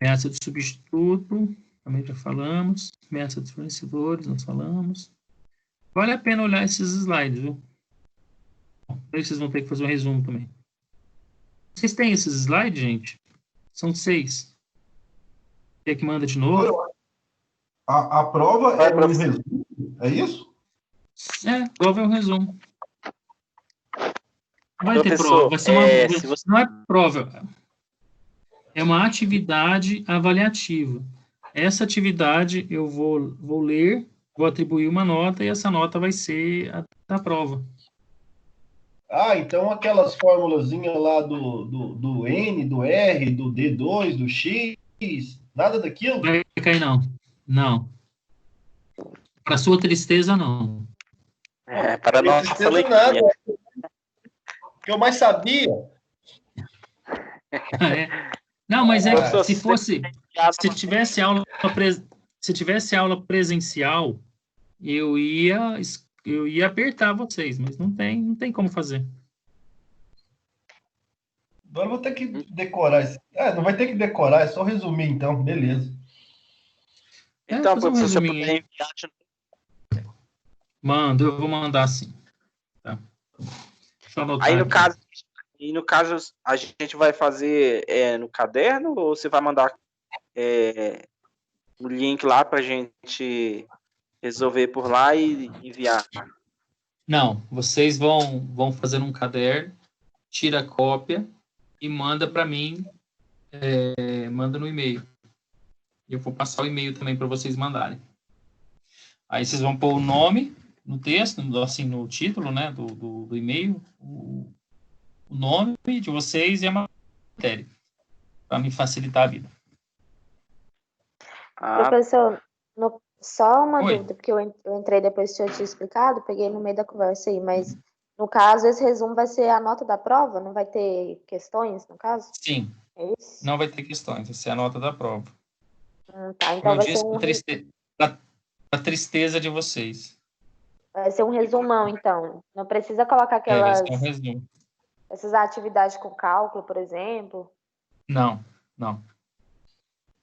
Ameaça de substituto, também já falamos. Ameaça dos fornecedores, nós falamos. Vale a pena olhar esses slides, viu? Aí vocês vão ter que fazer um resumo também. Vocês têm esses slides, gente? São 6. Quer que manda de novo? A prova Vai, é um professor. resumo? É isso? Prova é um resumo. Não vai ter prova, Professor, vai ser uma. se você... Não é prova, é uma atividade avaliativa. Essa atividade eu vou ler, vou atribuir uma nota e essa nota vai ser a da prova. Ah, então aquelas formulazinhas lá do N, do R, do D2, do X, nada daquilo? Vai cair, não. Não. Para sua tristeza, não. para Não nossa tristeza alegria. nada. O que eu mais sabia. É. Não, mas é que Professor, se fosse, se tivesse aula, se tivesse aula presencial, eu ia apertar vocês, mas não tem como fazer. Agora eu vou ter que decorar isso. Não vai ter que decorar, é só resumir então, beleza. Então, Fazer um professor, se eu resuminho puder aí. enviar de Mando, eu vou mandar sim. Tá. Deixa eu anotar Aí, no aqui. caso, a gente vai fazer no caderno ou você vai mandar o link lá para a gente resolver por lá e enviar? Não, vocês vão fazer um caderno, tira a cópia e manda para mim, manda no e-mail. Eu vou passar o e-mail também para vocês mandarem. Aí vocês vão pôr o nome no texto, assim, no título, né, do e-mail, o nome de vocês e a matéria, para me facilitar a vida. Professor, só uma Oi. dúvida, porque eu entrei depois que o senhor tinha explicado, peguei no meio da conversa aí, mas no caso, esse resumo vai ser a nota da prova? Não vai ter questões, no caso? Sim, É isso? não vai ter questões, essa é a nota da prova. Tá, Como então eu disse, a tristeza de vocês. vai ser um resumão, então. Não precisa colocar Vai ser um resumo. essas atividades com cálculo, por exemplo. Não.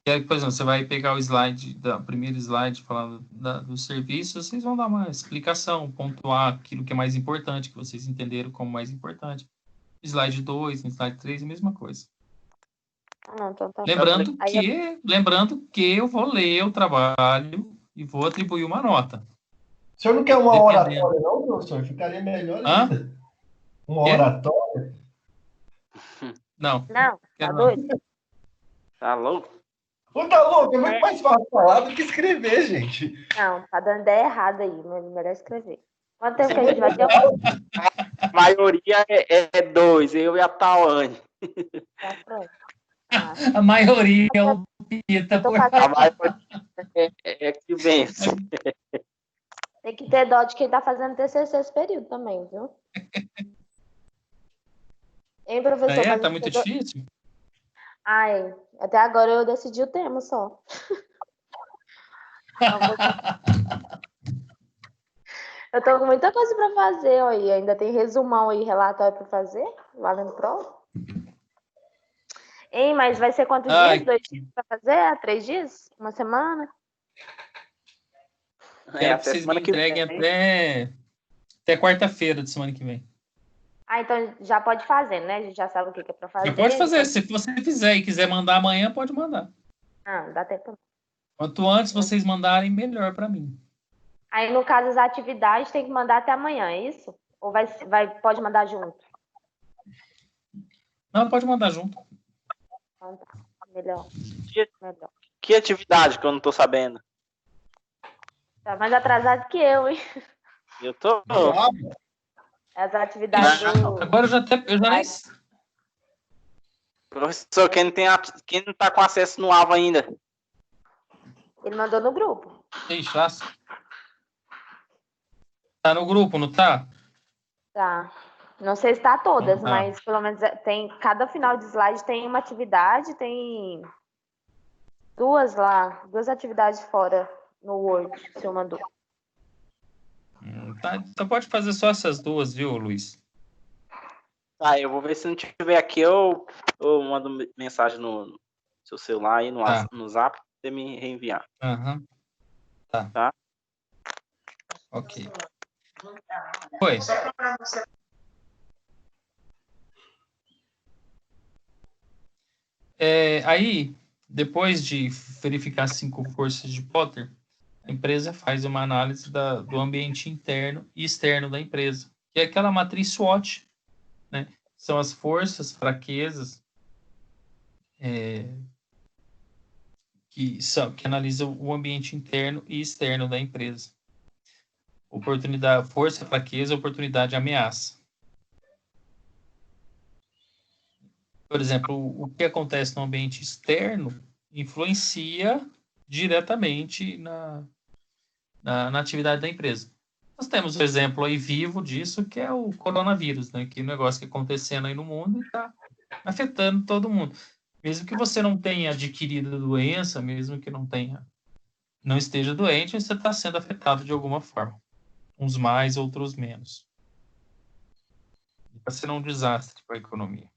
E aí, por exemplo, você vai pegar o slide, o primeiro slide falando do serviço, vocês vão dar uma explicação, pontuar aquilo que é mais importante, que vocês entenderam como mais importante. Slide 2, slide 3, a mesma coisa. Não, então tá. Lembrando Aí que eu vou ler o trabalho e vou atribuir uma nota. O senhor não quer uma Dependendo. oratória, não, professor? Ficaria melhor Hã? ainda. Uma Quê? oratória? Não. Não, tá Quero não. doido? Tá louco? Ô, tá louco, é muito mais fácil falar do que escrever, gente. Não, tá dando ideia errada aí, melhor escrever. Quanto tempo que a gente vai ter? A maioria é 2, eu e a Tawane. Tá pronto. Ah, A maioria é o Pita, eu tô por A fazendo... maioria é que vence. Tem que ter dó de quem tá fazendo TCC esse período também, viu? Hein, professor? Mas tá muito difícil? Ai, até agora eu decidi o tema só. Eu tô com muita coisa para fazer aí. Ainda tem resumão aí, relatório para fazer, valendo prova. Hein, mas vai ser quantos dias? 2 dias para fazer? 3 dias? Uma semana? Quero que Até vocês me semana que entreguem vem. até quarta-feira de semana que vem. Ah, então já pode fazer, né? A gente já sabe o que é para fazer. Já pode fazer. Se você fizer e quiser mandar amanhã, pode mandar. Ah, dá tempo. Quanto antes vocês mandarem, melhor para mim. Aí, no caso, as atividades tem que mandar até amanhã, é isso? Ou pode mandar junto? Não, pode mandar junto. Então tá. Melhor. Que atividade que eu não tô sabendo? Tá mais atrasado que eu, hein? Eu tô. As atividades do... Agora eu já nem... Professor, quem não tá com acesso no AVA ainda? Ele mandou no grupo. Ixi, tá no grupo, não tá? Tá. Não sei se tá todas, Tá. mas pelo menos tem... Cada final de slide tem uma atividade, tem duas atividades fora no Word que o senhor mandou. Tá, então pode fazer só essas duas, viu, Luiz? Tá, eu vou ver se não tiver aqui, eu mando mensagem no seu celular e no Zap pra você me reenviar. Aham. Tá? Ok. Pois. Aí, depois de verificar 5 forças de Potter, a empresa faz uma análise do ambiente interno e externo da empresa, que é aquela matriz SWOT, né? São as forças, fraquezas, que analisam o ambiente interno e externo da empresa. Oportunidade, força, fraqueza, oportunidade, ameaça. Por exemplo, o que acontece no ambiente externo influencia diretamente na atividade da empresa. Nós temos um exemplo aí vivo disso, que é o coronavírus, né? Que é um negócio que acontecendo aí no mundo e está afetando todo mundo. Mesmo que você não tenha adquirido a doença, mesmo que não esteja doente, você está sendo afetado de alguma forma. Uns mais, outros menos. Está sendo um desastre para a economia.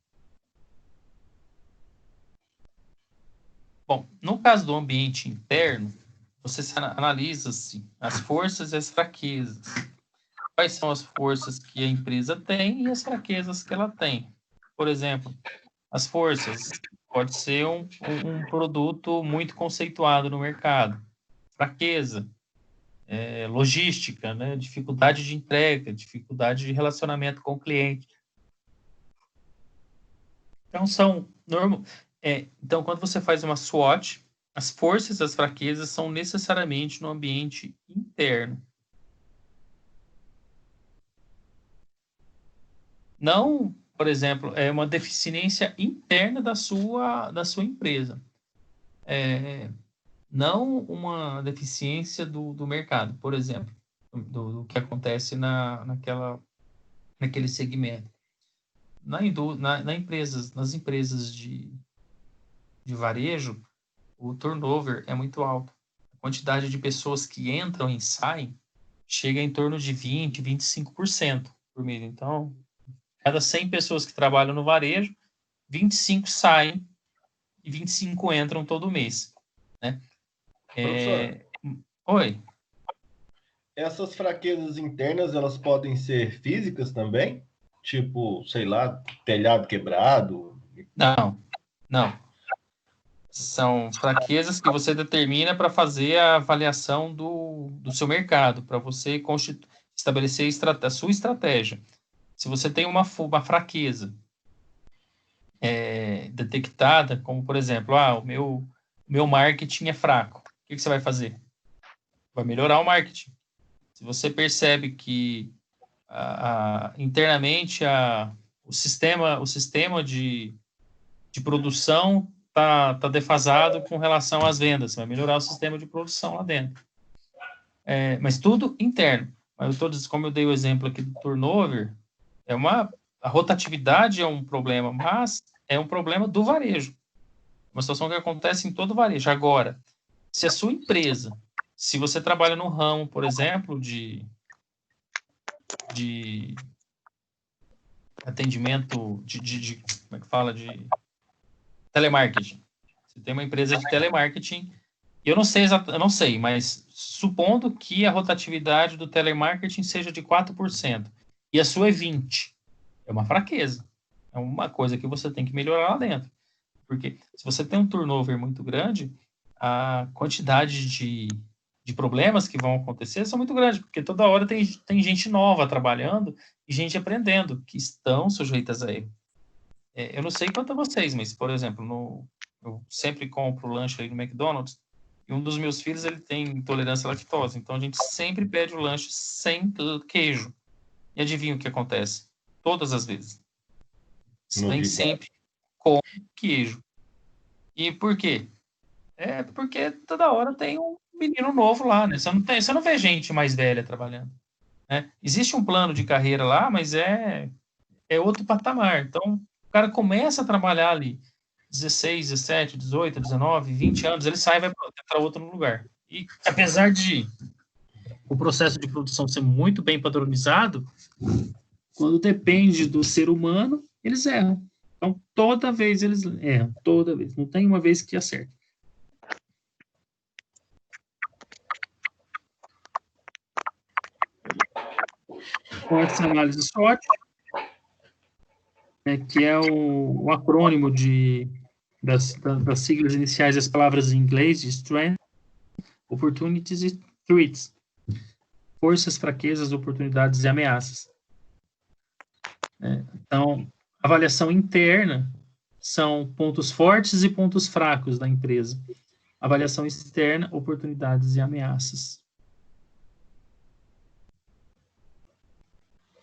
Bom, no caso do ambiente interno, você analisa-se as forças e as fraquezas. Quais são as forças que a empresa tem e as fraquezas que ela tem. Por exemplo, as forças pode ser um produto muito conceituado no mercado. Fraqueza, logística, né? Dificuldade de entrega, dificuldade de relacionamento com o cliente. Então, então, quando você faz uma SWOT, as forças e as fraquezas são necessariamente no ambiente interno. Não, por exemplo, é uma deficiência interna da sua empresa. Não uma deficiência do mercado, por exemplo, do que acontece naquele segmento. Nas empresas de varejo, o turnover é muito alto. A quantidade de pessoas que entram e saem chega em torno de 20%, 25% por mês. Então, cada 100 pessoas que trabalham no varejo, 25 saem e 25 entram todo mês, né? Professor, Oi. essas fraquezas internas, elas podem ser físicas também? Tipo, sei lá, telhado quebrado? Não. São fraquezas que você determina para fazer a avaliação do seu mercado, para você estabelecer a sua estratégia. Se você tem uma fraqueza detectada, como, por exemplo, o meu marketing é fraco, o que você vai fazer? Vai melhorar o marketing. Se você percebe que internamente o sistema de produção tá defasado com relação às vendas, você vai melhorar o sistema de produção lá dentro. Mas tudo interno. Mas como eu dei o exemplo aqui do turnover, a rotatividade é um problema, mas é um problema do varejo. Uma situação que acontece em todo o varejo. Agora, se a sua empresa, se você trabalha no ramo, por exemplo, de atendimento, como é que fala? De telemarketing. Você tem uma empresa de telemarketing, eu não sei, mas supondo que a rotatividade do telemarketing seja de 4% e a sua é 20%, é uma fraqueza. É uma coisa que você tem que melhorar lá dentro. Porque se você tem um turnover muito grande, a quantidade de problemas que vão acontecer são muito grandes, porque toda hora tem gente nova trabalhando e gente aprendendo, que estão sujeitas a erro. Eu não sei quanto a vocês, mas, por exemplo, eu sempre compro lanche aí no McDonald's, e um dos meus filhos, ele tem intolerância à lactose, então a gente sempre pede o lanche sem queijo. E adivinha o que acontece? Todas as vezes. Tem sempre com queijo. E por quê? Porque toda hora tem um menino novo lá, né? Você não vê gente mais velha trabalhando, né? Existe um plano de carreira lá, mas é outro patamar. Então, o cara começa a trabalhar ali 16, 17, 18, 19, 20 anos, ele sai e vai para outro lugar. E apesar de o processo de produção ser muito bem padronizado, quando depende do ser humano, eles erram. Então, toda vez eles erram, toda vez. Não tem uma vez que acerta. Com essa análise SWOT, que é o acrônimo de das siglas iniciais das palavras em inglês, de strength, opportunities e threats. Forças, fraquezas, oportunidades e ameaças. Então, avaliação interna são pontos fortes e pontos fracos da empresa. Avaliação externa, oportunidades e ameaças.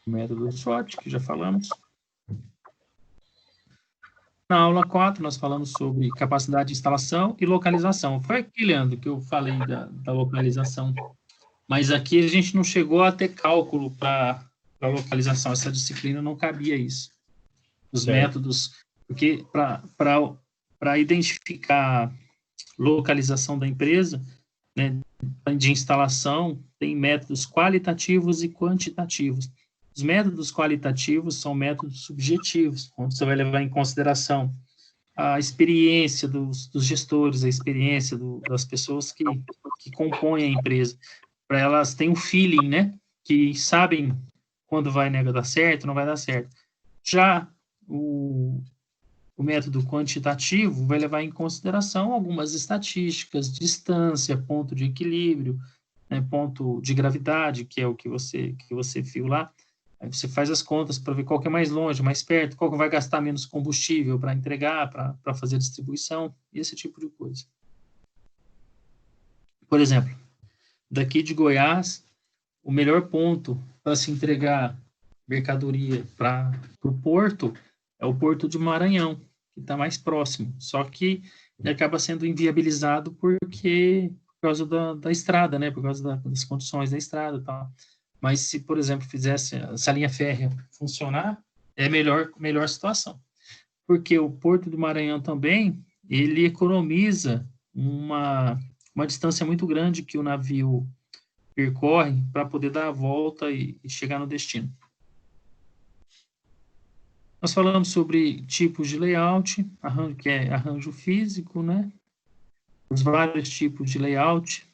O método SWOT, que já falamos. Na aula 4, nós falamos sobre capacidade de instalação e localização. Foi aqui, Leandro, que eu falei da localização. Mas aqui a gente não chegou a ter cálculo para localização. Essa disciplina não cabia isso. Os métodos, porque para identificar localização da empresa, né, de instalação, tem métodos qualitativos e quantitativos. Os métodos qualitativos são métodos subjetivos, onde você vai levar em consideração a experiência dos gestores, a experiência das pessoas que compõem a empresa, para elas terem um feeling, né, que sabem quando vai dar certo, não vai dar certo. Já o método quantitativo vai levar em consideração algumas estatísticas, distância, ponto de equilíbrio, né, ponto de gravidade, que é o que você viu lá. Aí você faz as contas para ver qual que é mais longe, mais perto, qual que vai gastar menos combustível para entregar, para fazer a distribuição, esse tipo de coisa. Por exemplo, daqui de Goiás, o melhor ponto para se entregar mercadoria para o porto é o Porto de Maranhão, que está mais próximo. Só que ele acaba sendo inviabilizado por causa da estrada, né? Por causa das condições da estrada e tal. Mas se, por exemplo, fizesse essa linha férrea funcionar, é melhor situação. Porque o Porto do Maranhão também, ele economiza uma distância muito grande que o navio percorre para poder dar a volta e chegar no destino. Nós falamos sobre tipos de layout, que é arranjo físico, né? Os vários tipos de layout.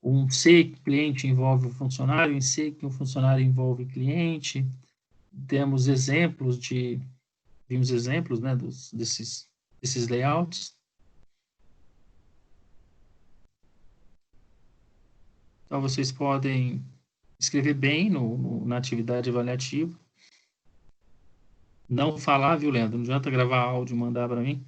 Um C, que cliente envolve o funcionário, em C, que o funcionário envolve o cliente. Vimos exemplos, né, desses layouts. Então, vocês podem escrever bem na atividade avaliativa. Não falar, viu, Leandro? Não adianta gravar áudio e mandar para mim.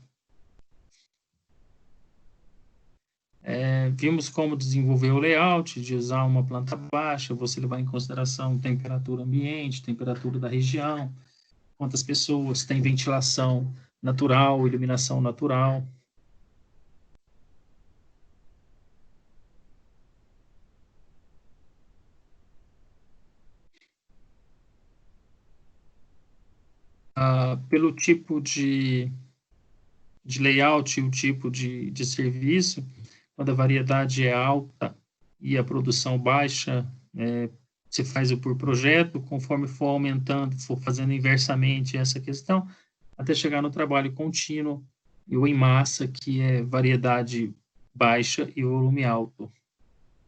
Vimos como desenvolver o layout, de usar uma planta baixa, você levar em consideração temperatura ambiente, temperatura da região, quantas pessoas, tem ventilação natural, iluminação natural. Pelo tipo de layout e o tipo de serviço, quando a variedade é alta e a produção baixa, você faz o por projeto, conforme for aumentando, for fazendo inversamente essa questão, até chegar no trabalho contínuo ou em massa, que é variedade baixa e volume alto.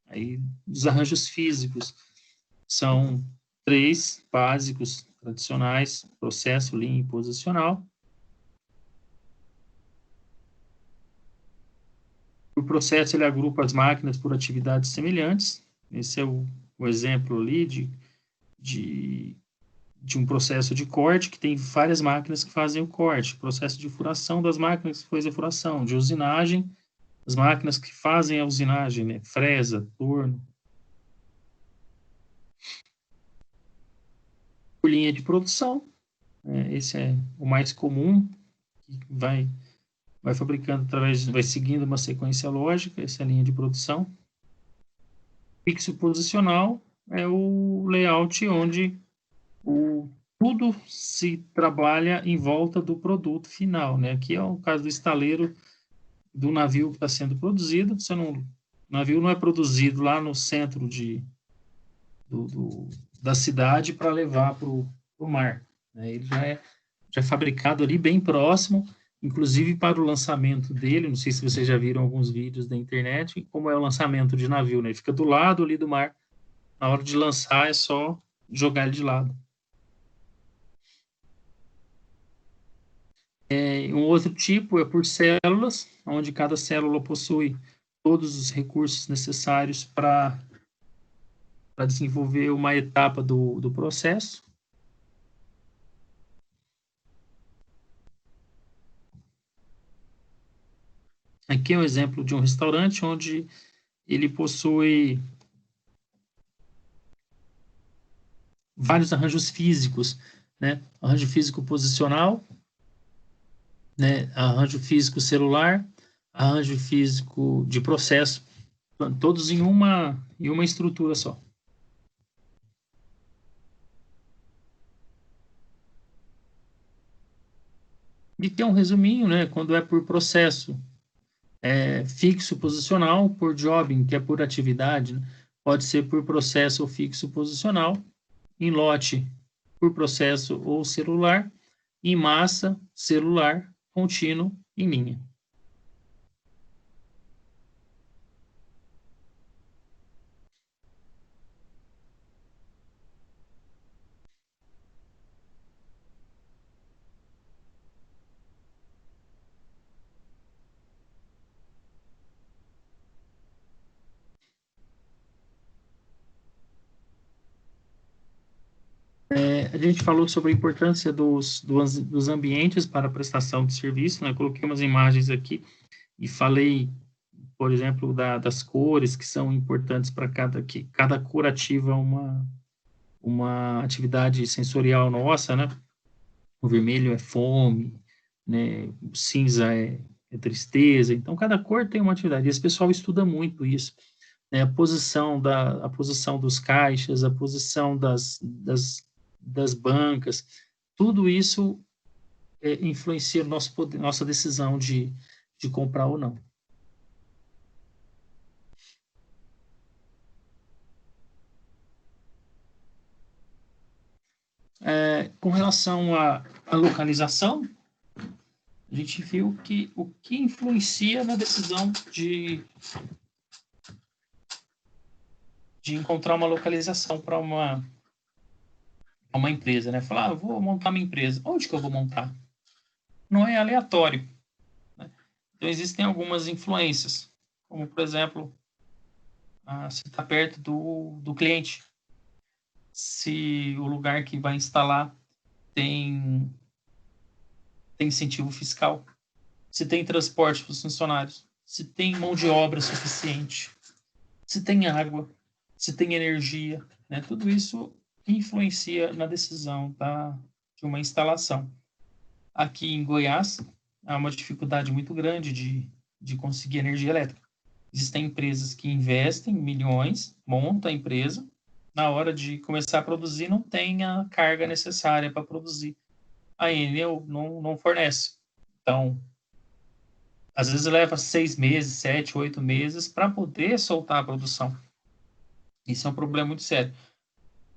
Aí, os arranjos físicos são 3 básicos tradicionais: processo, linha e posicional. O processo, ele agrupa as máquinas por atividades semelhantes. Esse é o exemplo ali de um processo de corte, que tem várias máquinas que fazem o corte. Processo de furação, das máquinas que fazem a furação. De usinagem, as máquinas que fazem a usinagem, né? Fresa, torno. Por linha de produção, esse é o mais comum, que vai fabricando vai seguindo uma sequência lógica, essa é a linha de produção. Fixo posicional é o layout onde tudo se trabalha em volta do produto final, né? Aqui é o caso do estaleiro do navio que está sendo produzido. O navio não é produzido lá no centro da cidade para levar para o mar, né? Ele já é fabricado ali bem próximo, inclusive para o lançamento dele. Não sei se vocês já viram alguns vídeos da internet, como é o lançamento de navio, né? Ele fica do lado ali do mar. Na hora de lançar é só jogar ele de lado. Um outro tipo é por células, onde cada célula possui todos os recursos necessários para desenvolver uma etapa do processo. Aqui é um exemplo de um restaurante onde ele possui vários arranjos físicos, né? Arranjo físico posicional, né? Arranjo físico celular, arranjo físico de processo, todos em uma estrutura só. E tem um resuminho, né? Quando é por processo fixo posicional, por jobbing, que é por atividade, né? Pode ser por processo ou fixo posicional, em lote por processo ou celular, em massa, celular, contínuo, em linha. A gente falou sobre a importância dos ambientes para a prestação de serviço, né? Coloquei umas imagens aqui e falei, por exemplo, das cores que são importantes para cada cor ativa uma atividade sensorial nossa, né? O vermelho é fome, né? O cinza é tristeza. Então, cada cor tem uma atividade. E esse pessoal estuda muito isso, né? A posição dos caixas, a posição das bancas, tudo isso influencia nossa decisão de comprar ou não. Com relação à localização, a gente viu que o que influencia na decisão de encontrar uma localização para uma empresa, né? Falar, eu vou montar minha empresa. Onde que eu vou montar? Não é aleatório, né? Então, existem algumas influências, como, por exemplo, se está perto do cliente, se o lugar que vai instalar tem incentivo fiscal, se tem transporte para os funcionários, se tem mão de obra suficiente, se tem água, se tem energia, né? Tudo isso influencia na decisão de uma instalação. Aqui em Goiás, há uma dificuldade muito grande de conseguir energia elétrica. Existem empresas que investem milhões, montam a empresa, na hora de começar a produzir, não tem a carga necessária para produzir. A Enel não fornece. Então, às vezes leva 6 meses, 7, 8 meses para poder soltar a produção. Isso é um problema muito sério.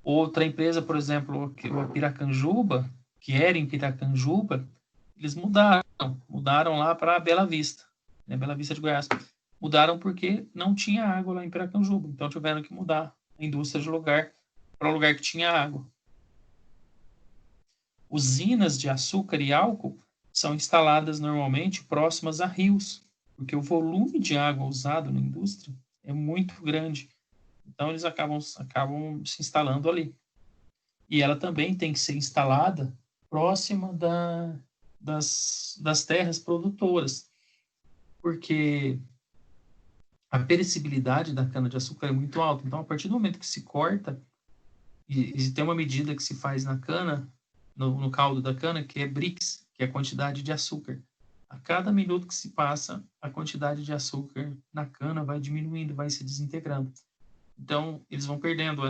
Outra empresa, por exemplo, o Piracanjuba, que era em Piracanjuba, eles mudaram lá para Bela Vista, né? Bela Vista de Goiás. Mudaram porque não tinha água lá em Piracanjuba, então tiveram que mudar a indústria de lugar para um lugar que tinha água. Usinas de açúcar e álcool são instaladas normalmente próximas a rios, porque o volume de água usado na indústria é muito grande. Então, eles acabam se instalando ali. E ela também tem que ser instalada próxima das terras produtoras, porque a perecibilidade da cana-de-açúcar é muito alta. Então, a partir do momento que se corta, e tem uma medida que se faz na cana, no caldo da cana, que é Brix, que é a quantidade de açúcar. A cada minuto que se passa, a quantidade de açúcar na cana vai diminuindo, vai se desintegrando. Então, eles vão perdendo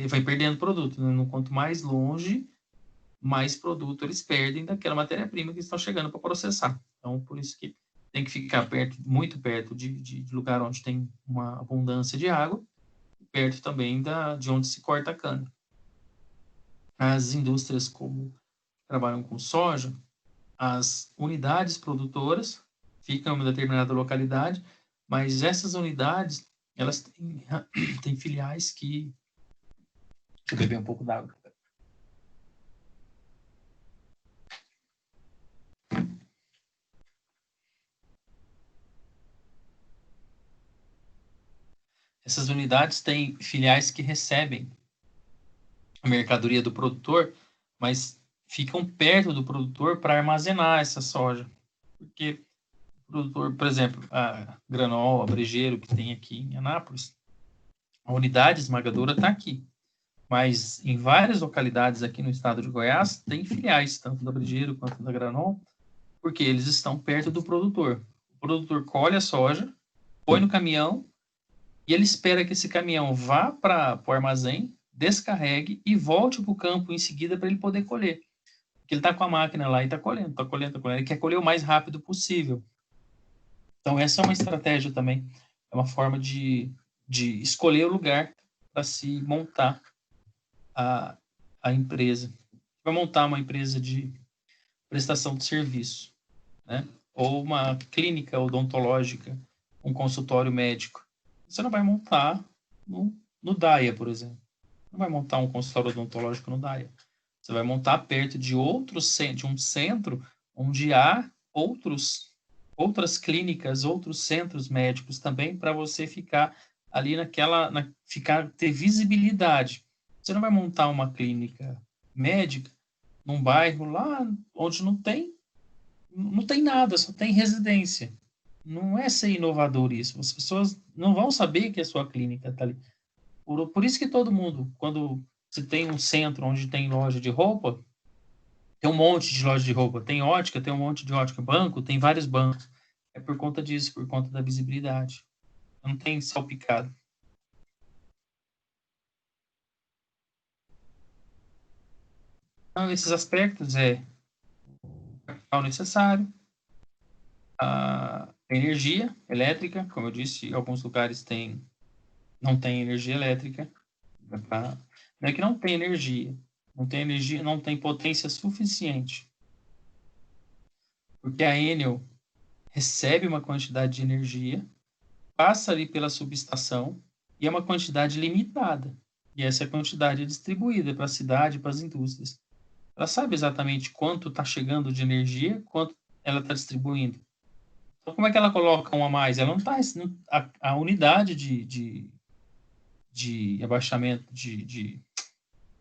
vai perdendo produto, né? Quanto mais longe, mais produto eles perdem daquela matéria-prima que estão chegando para processar. Então, por isso que tem que ficar muito perto de lugar onde tem uma abundância de água, perto também de onde se corta a cana. As indústrias como trabalham com soja, as unidades produtoras ficam em uma determinada localidade, mas essas unidades, elas têm filiais que... Deixa eu beber um pouco d'água. essas unidades têm filiais que recebem a mercadoria do produtor, mas ficam perto do produtor para armazenar essa soja. Porque o produtor, por exemplo, a Granol, a Brejeiro, que tem aqui em Anápolis, a unidade esmagadora está aqui. Mas em várias localidades aqui no estado de Goiás, tem filiais, tanto da Brejeiro quanto da Granol, porque eles estão perto do produtor. O produtor colhe a soja, põe no caminhão, e ele espera que esse caminhão vá para o armazém, descarregue e volte para o campo em seguida para ele poder colher. Porque ele está com a máquina lá e está colhendo, está colhendo, está colhendo. Ele quer colher o mais rápido possível. Então, essa é uma estratégia também. É uma forma de escolher o lugar para se montar a empresa. Vai montar uma empresa de prestação de serviço, né? Ou uma clínica odontológica, um consultório médico. Você não vai montar no DAIA, por exemplo. Não vai montar um consultório odontológico no DAIA. Você vai montar perto de um centro onde há outras clínicas, outros centros médicos também, para você ficar ali ter visibilidade. Você não vai montar uma clínica médica num bairro lá onde não tem nada, só tem residência. Não é ser inovador isso. As pessoas não vão saber que a sua clínica está ali. Por isso que todo mundo, quando você tem um centro onde tem loja de roupa, tem um monte de loja de roupa. Tem ótica, tem um monte de ótica. Banco, tem vários bancos. É por conta disso, por conta da visibilidade. Não tem salpicado. Então, esses aspectos é o capital necessário, a energia elétrica, como eu disse, alguns lugares não tem energia elétrica. Não é que não tem energia, não tem potência suficiente. Porque a Enel recebe uma quantidade de energia, passa ali pela subestação e é uma quantidade limitada. E essa quantidade é distribuída para a cidade, para as indústrias. Ela sabe exatamente quanto está chegando de energia, quanto ela está distribuindo. Então, como é que ela coloca um a mais? Ela não está... A unidade de abaixamento, de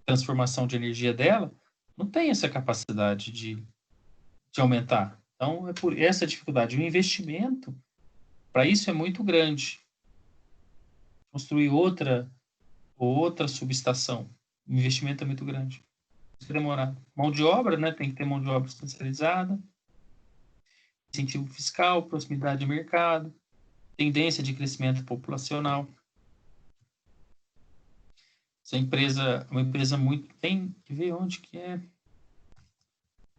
transformação de energia dela, não tem essa capacidade de aumentar. Então, é por essa dificuldade. O investimento para isso é muito grande. Construir outra subestação, o investimento é muito grande. Isso é demorado. Mão de obra, né? Tem que ter mão de obra especializada, incentivo fiscal, proximidade de mercado, tendência de crescimento populacional. Essa empresa, uma empresa muito... Tem que ver onde que é.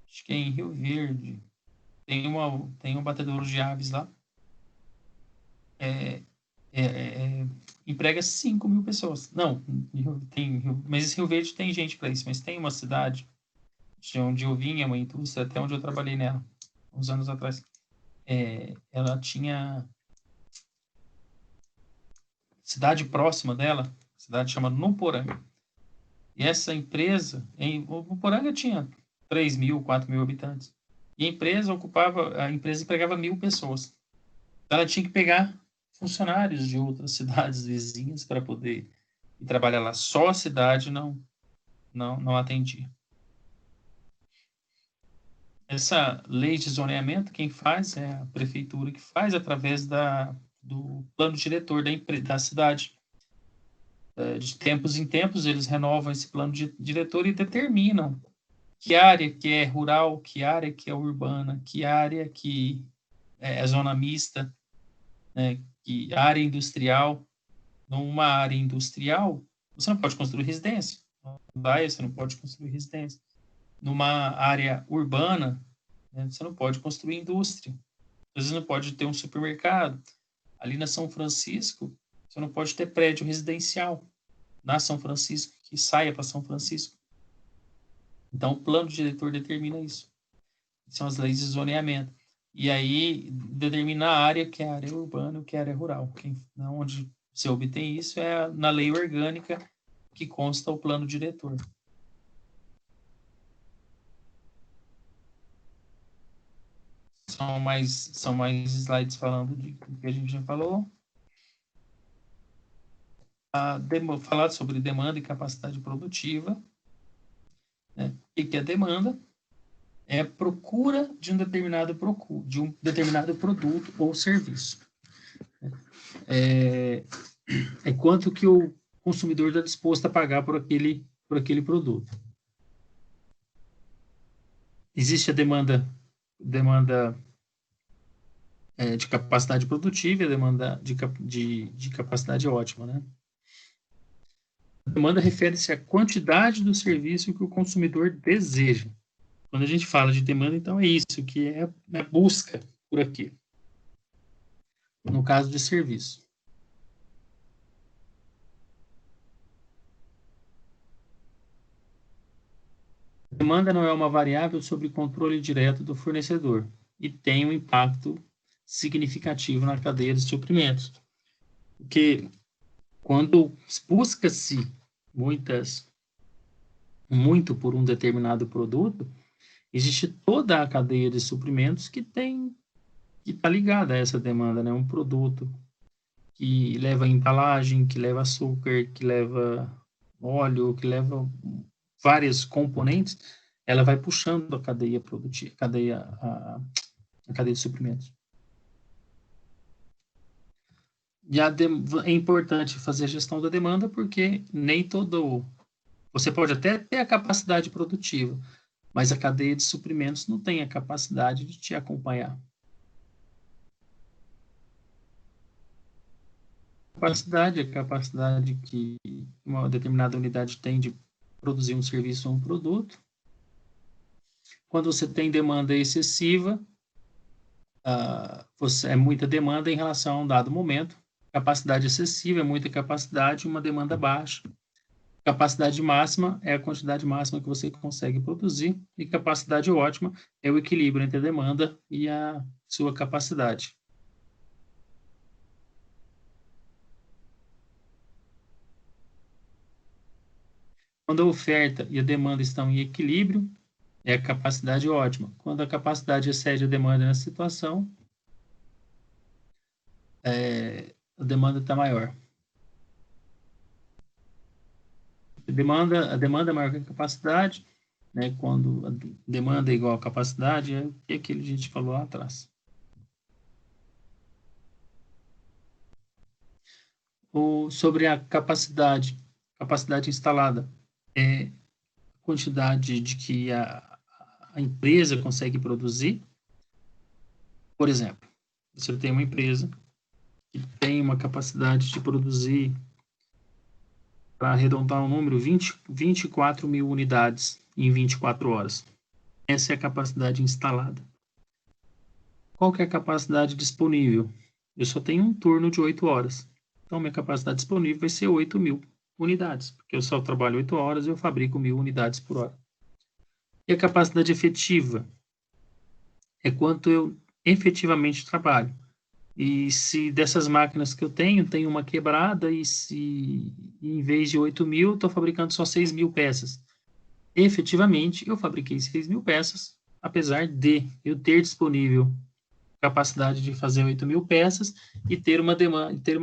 Acho que é em Rio Verde. Tem um batedouro de aves lá. Emprega 5.000 pessoas. Não, mas esse Rio Verde tem gente para isso, mas tem uma cidade de onde eu vinha, uma indústria, até onde eu trabalhei nela, uns anos atrás. Ela tinha cidade próxima dela, cidade chamada Nuporanga. E essa empresa, em Nuporanga tinha 3.000, 4.000 habitantes. E a empresa empregava 1.000 pessoas. Então ela tinha que pegar funcionários de outras cidades vizinhas para poder ir trabalhar lá. Só a cidade não atendia. Essa lei de zoneamento, quem faz é a prefeitura que faz através do plano diretor da cidade. De tempos em tempos, eles renovam esse plano diretor e determinam que área que é rural, que área que é urbana, que área que é zona mista, né, que área industrial. Numa área industrial, você não pode construir residência. No DAIA, você não pode construir residência. Numa área urbana, né, você não pode construir indústria. Às vezes não pode ter um supermercado. Ali na São Francisco, você não pode ter prédio residencial na São Francisco, que saia para São Francisco. Então, o plano diretor determina isso. São as leis de zoneamento. E aí, determina a área que é a área urbana e que é a área rural. Onde você obtém isso é na lei orgânica que consta o plano diretor. São mais slides falando do que a gente já falou. falar sobre demanda e capacidade produtiva. Né? O que é demanda? É a procura de um determinado produto ou serviço. É quanto que o consumidor está disposto a pagar por aquele produto. Existe a demanda de capacidade produtiva e a demanda de capacidade ótima, né? A demanda refere-se à quantidade do serviço que o consumidor deseja. Quando a gente fala de demanda, então é isso, que é a busca por aqui. No caso de serviço. A demanda não é uma variável sob controle direto do fornecedor e tem um impacto significativo na cadeia de suprimentos. Porque quando busca-se muito por um determinado produto, existe toda a cadeia de suprimentos que está ligada a essa demanda, né? Um produto que leva embalagem, que leva açúcar, que leva óleo, que leva vários componentes, ela vai puxando a cadeia produtiva, a cadeia de suprimentos. E é importante fazer a gestão da demanda porque nem todo... Você pode até ter a capacidade produtiva, mas a cadeia de suprimentos não tem a capacidade de te acompanhar. A capacidade que uma determinada unidade tem de produzir um serviço ou um produto. Quando você tem demanda excessiva, é muita demanda em relação a um dado momento. Capacidade excessiva é muita capacidade, uma demanda baixa. Capacidade máxima é a quantidade máxima que você consegue produzir, e capacidade ótima é o equilíbrio entre a demanda e a sua capacidade. Quando a oferta e a demanda estão em equilíbrio, é a capacidade ótima. Quando a capacidade excede a demanda nessa situação, a demanda está maior. A demanda é maior que a capacidade, né? Quando a demanda é igual à capacidade, é o que a gente falou lá atrás. Sobre a capacidade instalada, é a quantidade de que a empresa consegue produzir. Por exemplo, você tem uma empresa que tem uma capacidade de produzir, para arredondar o número, 24 mil unidades em 24 horas. Essa é a capacidade instalada. Qual que é a capacidade disponível? Eu só tenho um turno de 8 horas. Então, minha capacidade disponível vai ser 8 mil unidades, porque eu só trabalho 8 horas e eu fabrico 1.000 unidades por hora. E a capacidade efetiva é quanto eu efetivamente trabalho. E se dessas máquinas que eu tenho, tem uma quebrada, e se em vez de 8 mil, eu estou fabricando só 6 mil peças. Efetivamente, eu fabriquei 6 mil peças, apesar de eu ter disponível capacidade de fazer 8 mil peças e ter uma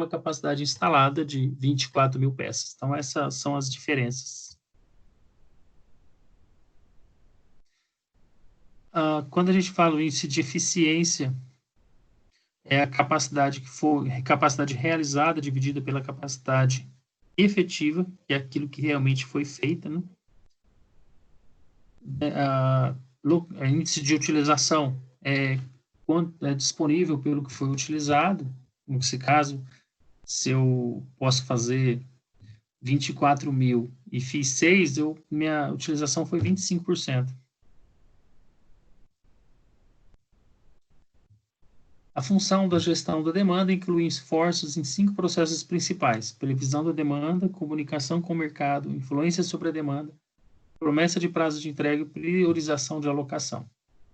capacidade instalada de 24 mil peças. Então, essas são as diferenças. Quando a gente fala o índice de eficiência, é a capacidade realizada dividida pela capacidade efetiva, que é aquilo que realmente foi feito, né? Índice de utilização é quanto é disponível pelo que foi utilizado. Nesse caso, se eu posso fazer 24 mil e fiz 6, minha utilização foi 25%. A função da gestão da demanda inclui esforços em 5 processos principais: previsão da demanda, comunicação com o mercado, influência sobre a demanda, promessa de prazo de entrega e priorização de alocação.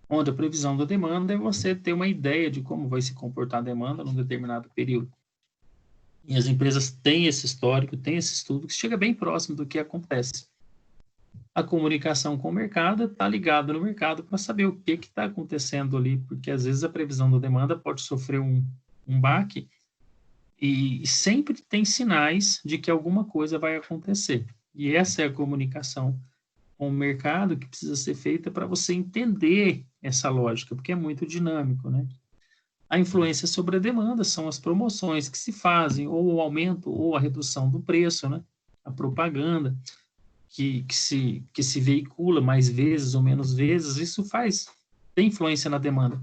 Onde a previsão da demanda é você ter uma ideia de como vai se comportar a demanda num determinado período. E as empresas têm esse histórico, têm esse estudo que chega bem próximo do que acontece. A comunicação com o mercado está ligada no mercado para saber o que está acontecendo ali, porque às vezes a previsão da demanda pode sofrer um baque E sempre tem sinais de que alguma coisa vai acontecer. E essa é a comunicação com o mercado que precisa ser feita para você entender essa lógica, porque é muito dinâmico, né? A influência sobre a demanda são as promoções que se fazem, ou o aumento ou a redução do preço, né? A propaganda que se veicula mais vezes ou menos vezes, isso tem influência na demanda.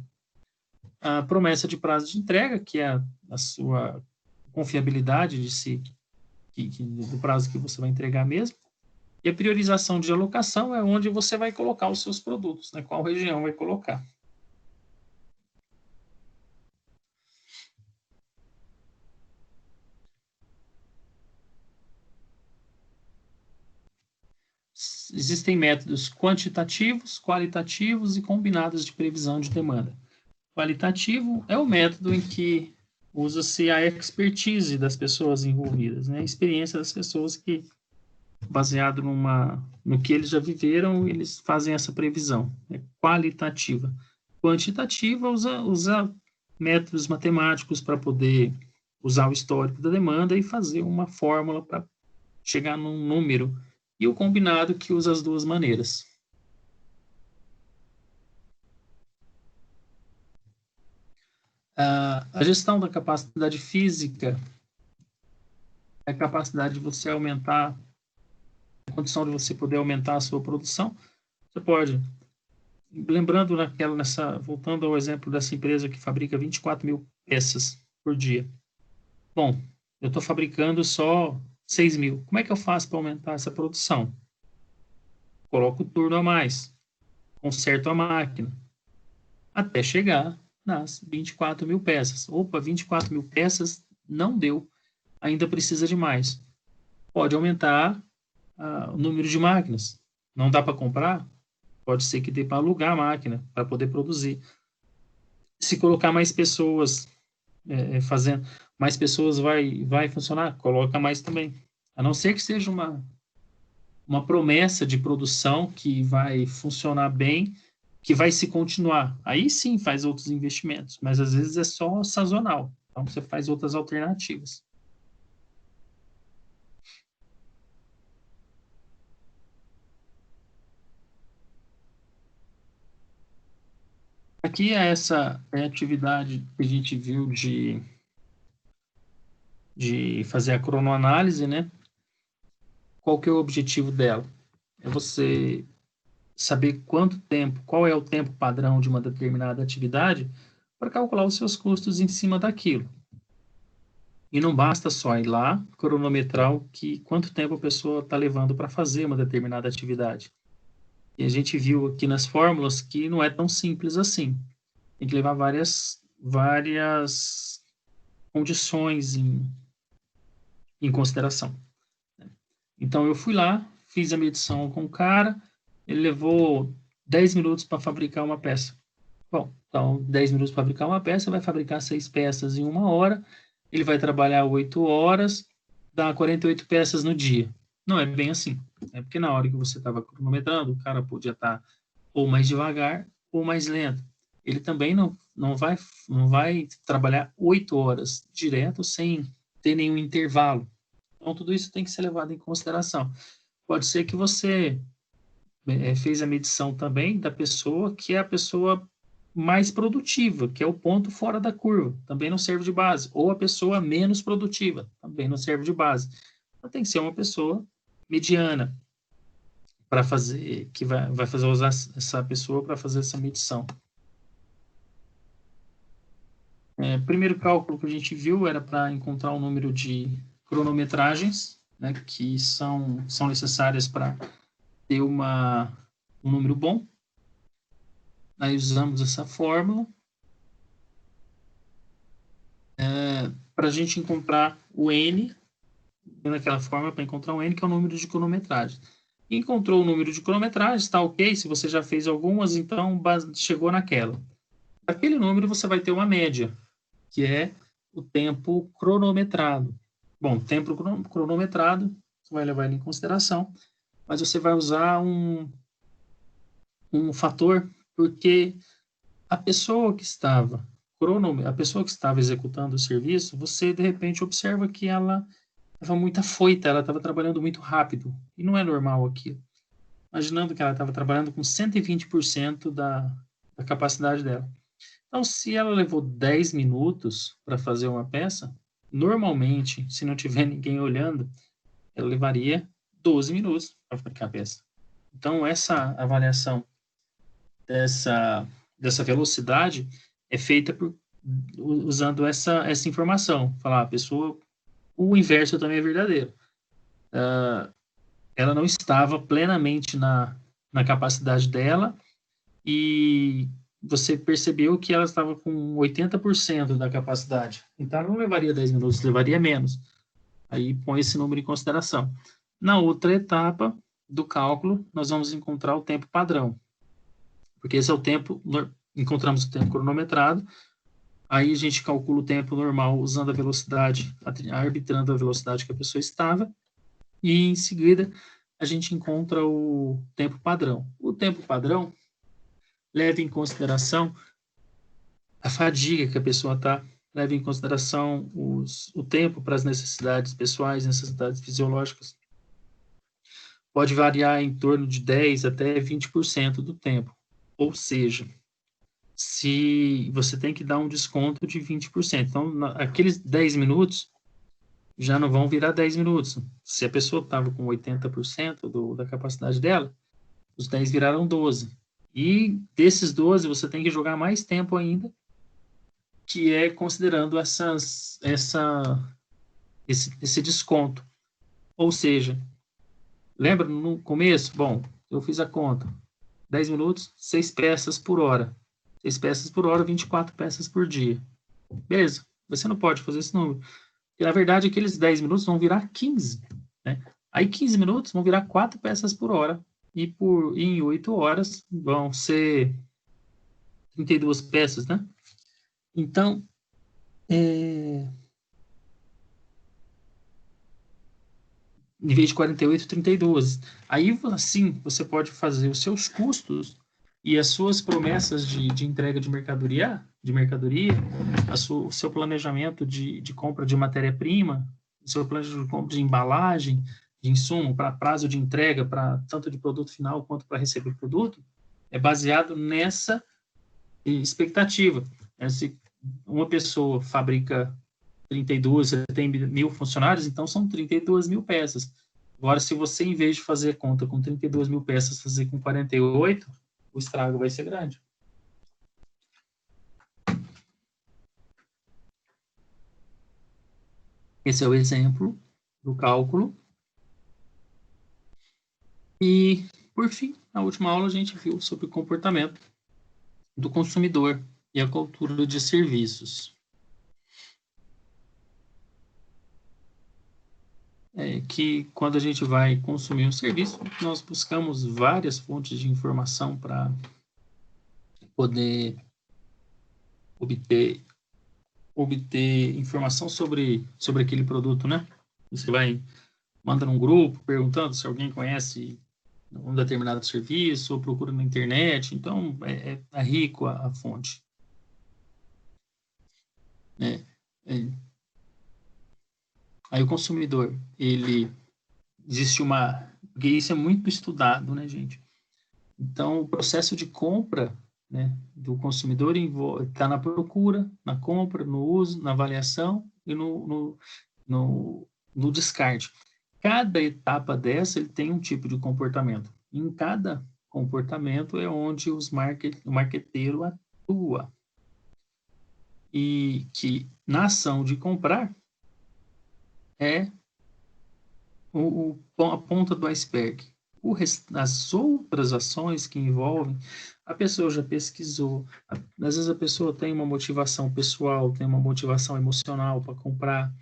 A promessa de prazo de entrega, que é a sua confiabilidade do prazo que você vai entregar mesmo, e a priorização de alocação é onde você vai colocar os seus produtos, né? Qual região vai colocar. Existem métodos quantitativos, qualitativos e combinados de previsão de demanda. Qualitativo é o método em que usa-se a expertise das pessoas envolvidas, né? A experiência das pessoas que, baseado no que eles já viveram, eles fazem essa previsão. É qualitativa. Quantitativa usa métodos matemáticos para poder usar o histórico da demanda e fazer uma fórmula para chegar num número. E o combinado que usa as duas maneiras. A gestão da capacidade física é a capacidade de você aumentar, a condição de você poder aumentar a sua produção. Você pode, lembrando voltando ao exemplo dessa empresa que fabrica 24 mil peças por dia. Bom, eu estou fabricando só 6 mil. Como é que eu faço para aumentar essa produção? Coloco o turno a mais, conserto a máquina, até chegar nas 24 mil peças. Opa, 24 mil peças não deu, ainda precisa de mais. Pode aumentar o número de máquinas. Não dá para comprar? Pode ser que dê para alugar a máquina, para poder produzir. Se colocar mais pessoas fazendo, mais pessoas vai funcionar? Coloca mais também. A não ser que seja uma promessa de produção que vai funcionar bem, que vai se continuar. Aí sim faz outros investimentos, mas às vezes é só sazonal. Então você faz outras alternativas. Aqui essa é a atividade que a gente viu de fazer a cronoanálise, né? Qual que é o objetivo dela? É você saber qual é o tempo padrão de uma determinada atividade para calcular os seus custos em cima daquilo. E não basta só ir lá, cronometrar quanto tempo a pessoa está levando para fazer uma determinada atividade. E a gente viu aqui nas fórmulas que não é tão simples assim. Tem que levar várias condições em consideração. Então, eu fui lá, fiz a medição com o cara, ele levou 10 minutos para fabricar uma peça. Bom, então, 10 minutos para fabricar uma peça, vai fabricar 6 peças em 1 hora, ele vai trabalhar 8 horas, dá 48 peças no dia. Não é bem assim. É porque na hora que você estava cronometrando, o cara podia estar ou mais devagar ou mais lento. Ele também não vai trabalhar 8 horas direto sem ter nenhum intervalo. Então, tudo isso tem que ser levado em consideração. Pode ser que você fez a medição também da pessoa que é a pessoa mais produtiva, que é o ponto fora da curva, também não serve de base. Ou a pessoa menos produtiva, também não serve de base. Então, tem que ser uma pessoa mediana para fazer, que vai fazer usar essa pessoa para fazer essa medição. Primeiro cálculo que a gente viu era para encontrar o número de cronometragens, né, que são necessárias para ter um número bom. Aí usamos essa fórmula para a gente encontrar o N, naquela fórmula para encontrar o N, que é o número de cronometragens. Encontrou o número de cronometragens, está ok, se você já fez algumas, então chegou naquela. Aquele número você vai ter uma média, que é o tempo cronometrado. Bom, tempo cronometrado, você vai levar ele em consideração, mas você vai usar um fator, porque a pessoa que estava a pessoa que estava executando o serviço, você, de repente, observa que ela estava muito afoita, ela estava trabalhando muito rápido, e não é normal aquilo. Imaginando que ela estava trabalhando com 120% da capacidade dela. Então, se ela levou 10 minutos para fazer uma peça, normalmente, se não tiver ninguém olhando, ela levaria 12 minutos para fabricar a peça. Então, essa avaliação dessa velocidade é feita usando essa informação. Falar, a pessoa, o inverso também é verdadeiro. Ela não estava plenamente na capacidade dela e você percebeu que ela estava com 80% da capacidade. Então, ela não levaria 10 minutos, levaria menos. Aí põe esse número em consideração. Na outra etapa do cálculo, nós vamos encontrar o tempo padrão. Porque esse é o tempo, encontramos o tempo cronometrado, aí a gente calcula o tempo normal usando a velocidade, arbitrando a velocidade que a pessoa estava, e em seguida a gente encontra o tempo padrão. O tempo padrão leva em consideração a fadiga que a pessoa está, leva em consideração o tempo para as necessidades pessoais, necessidades fisiológicas. Pode variar em torno de 10% até 20% do tempo. Ou seja, se você tem que dar um desconto de 20%. Então, aqueles 10 minutos já não vão virar 10 minutos. Se a pessoa estava com 80% da capacidade dela, os 10 viraram 12. E desses 12, você tem que jogar mais tempo ainda, que é considerando esse desconto. Ou seja, lembra no começo? Bom, eu fiz a conta. 10 minutos, 6 peças por hora. 6 peças por hora, 24 peças por dia. Beleza, você não pode fazer esse número. Porque, na verdade, aqueles 10 minutos vão virar 15. Né? Aí, 15 minutos vão virar 4 peças por hora. E em 8 horas vão ser 32 peças, né? Então, em vez de 48, 32. Aí, assim, você pode fazer os seus custos e as suas promessas de entrega de mercadoria, o seu planejamento de compra de matéria-prima, o seu planejamento de compra de embalagem, de insumo, para prazo de entrega, para tanto de produto final quanto para receber o produto, é baseado nessa expectativa. Se uma pessoa fabrica 32, você tem 1.000 funcionários, então são 32.000 peças. Agora, se você, em vez de fazer a conta com 32.000 peças, fazer com 48, o estrago vai ser grande. Esse é o exemplo do cálculo. E, por fim, na última aula a gente viu sobre o comportamento do consumidor e a cultura de serviços. Que quando a gente vai consumir um serviço, nós buscamos várias fontes de informação para poder obter informação sobre aquele produto, né? Você vai mandar num grupo perguntando se alguém conhece um determinado serviço ou procura na internet. Então, é rico a fonte. Aí o consumidor, porque isso é muito estudado, né, gente? Então, o processo de compra, né, do consumidor está na procura, na compra, no uso, na avaliação e no descarte. Cada etapa dessa, ele tem um tipo de comportamento. Em cada comportamento é onde o marqueteiro atua. E que na ação de comprar é a ponta do iceberg. As outras ações que envolvem, a pessoa já pesquisou, às vezes a pessoa tem uma motivação pessoal, tem uma motivação emocional para comprar.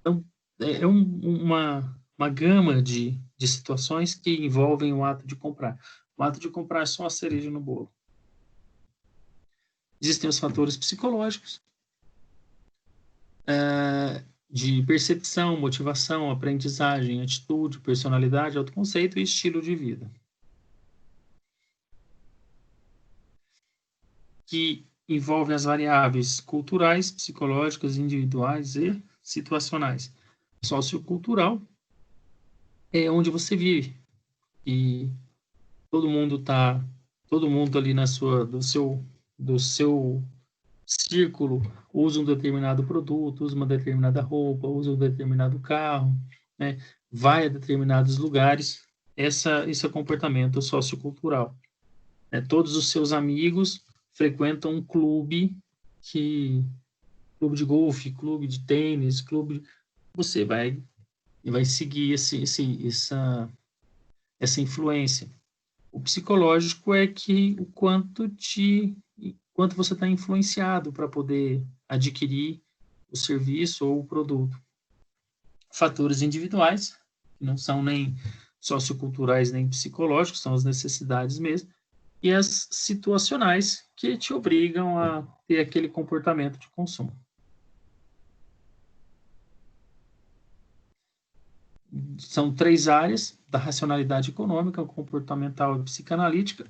Então, é uma gama de situações que envolvem o ato de comprar. O ato de comprar é só a cereja no bolo. Existem os fatores psicológicos, de percepção, motivação, aprendizagem, atitude, personalidade, autoconceito e estilo de vida. Que envolve as variáveis culturais, psicológicas, individuais e situacionais. Sociocultural é onde você vive. E todo mundo ali do seu círculo usa um determinado produto, usa uma determinada roupa, usa um determinado carro, né? Vai a determinados lugares. Esse é o comportamento sociocultural. Né? Todos os seus amigos frequentam um clube de golfe, clube de tênis, você vai seguir essa influência. O psicológico é que o quanto você está influenciado para poder adquirir o serviço ou o produto. Fatores individuais, que não são nem socioculturais nem psicológicos, são as necessidades mesmo, e as situacionais, que te obrigam a ter aquele comportamento de consumo. São 3 áreas da racionalidade econômica, comportamental e psicanalítica.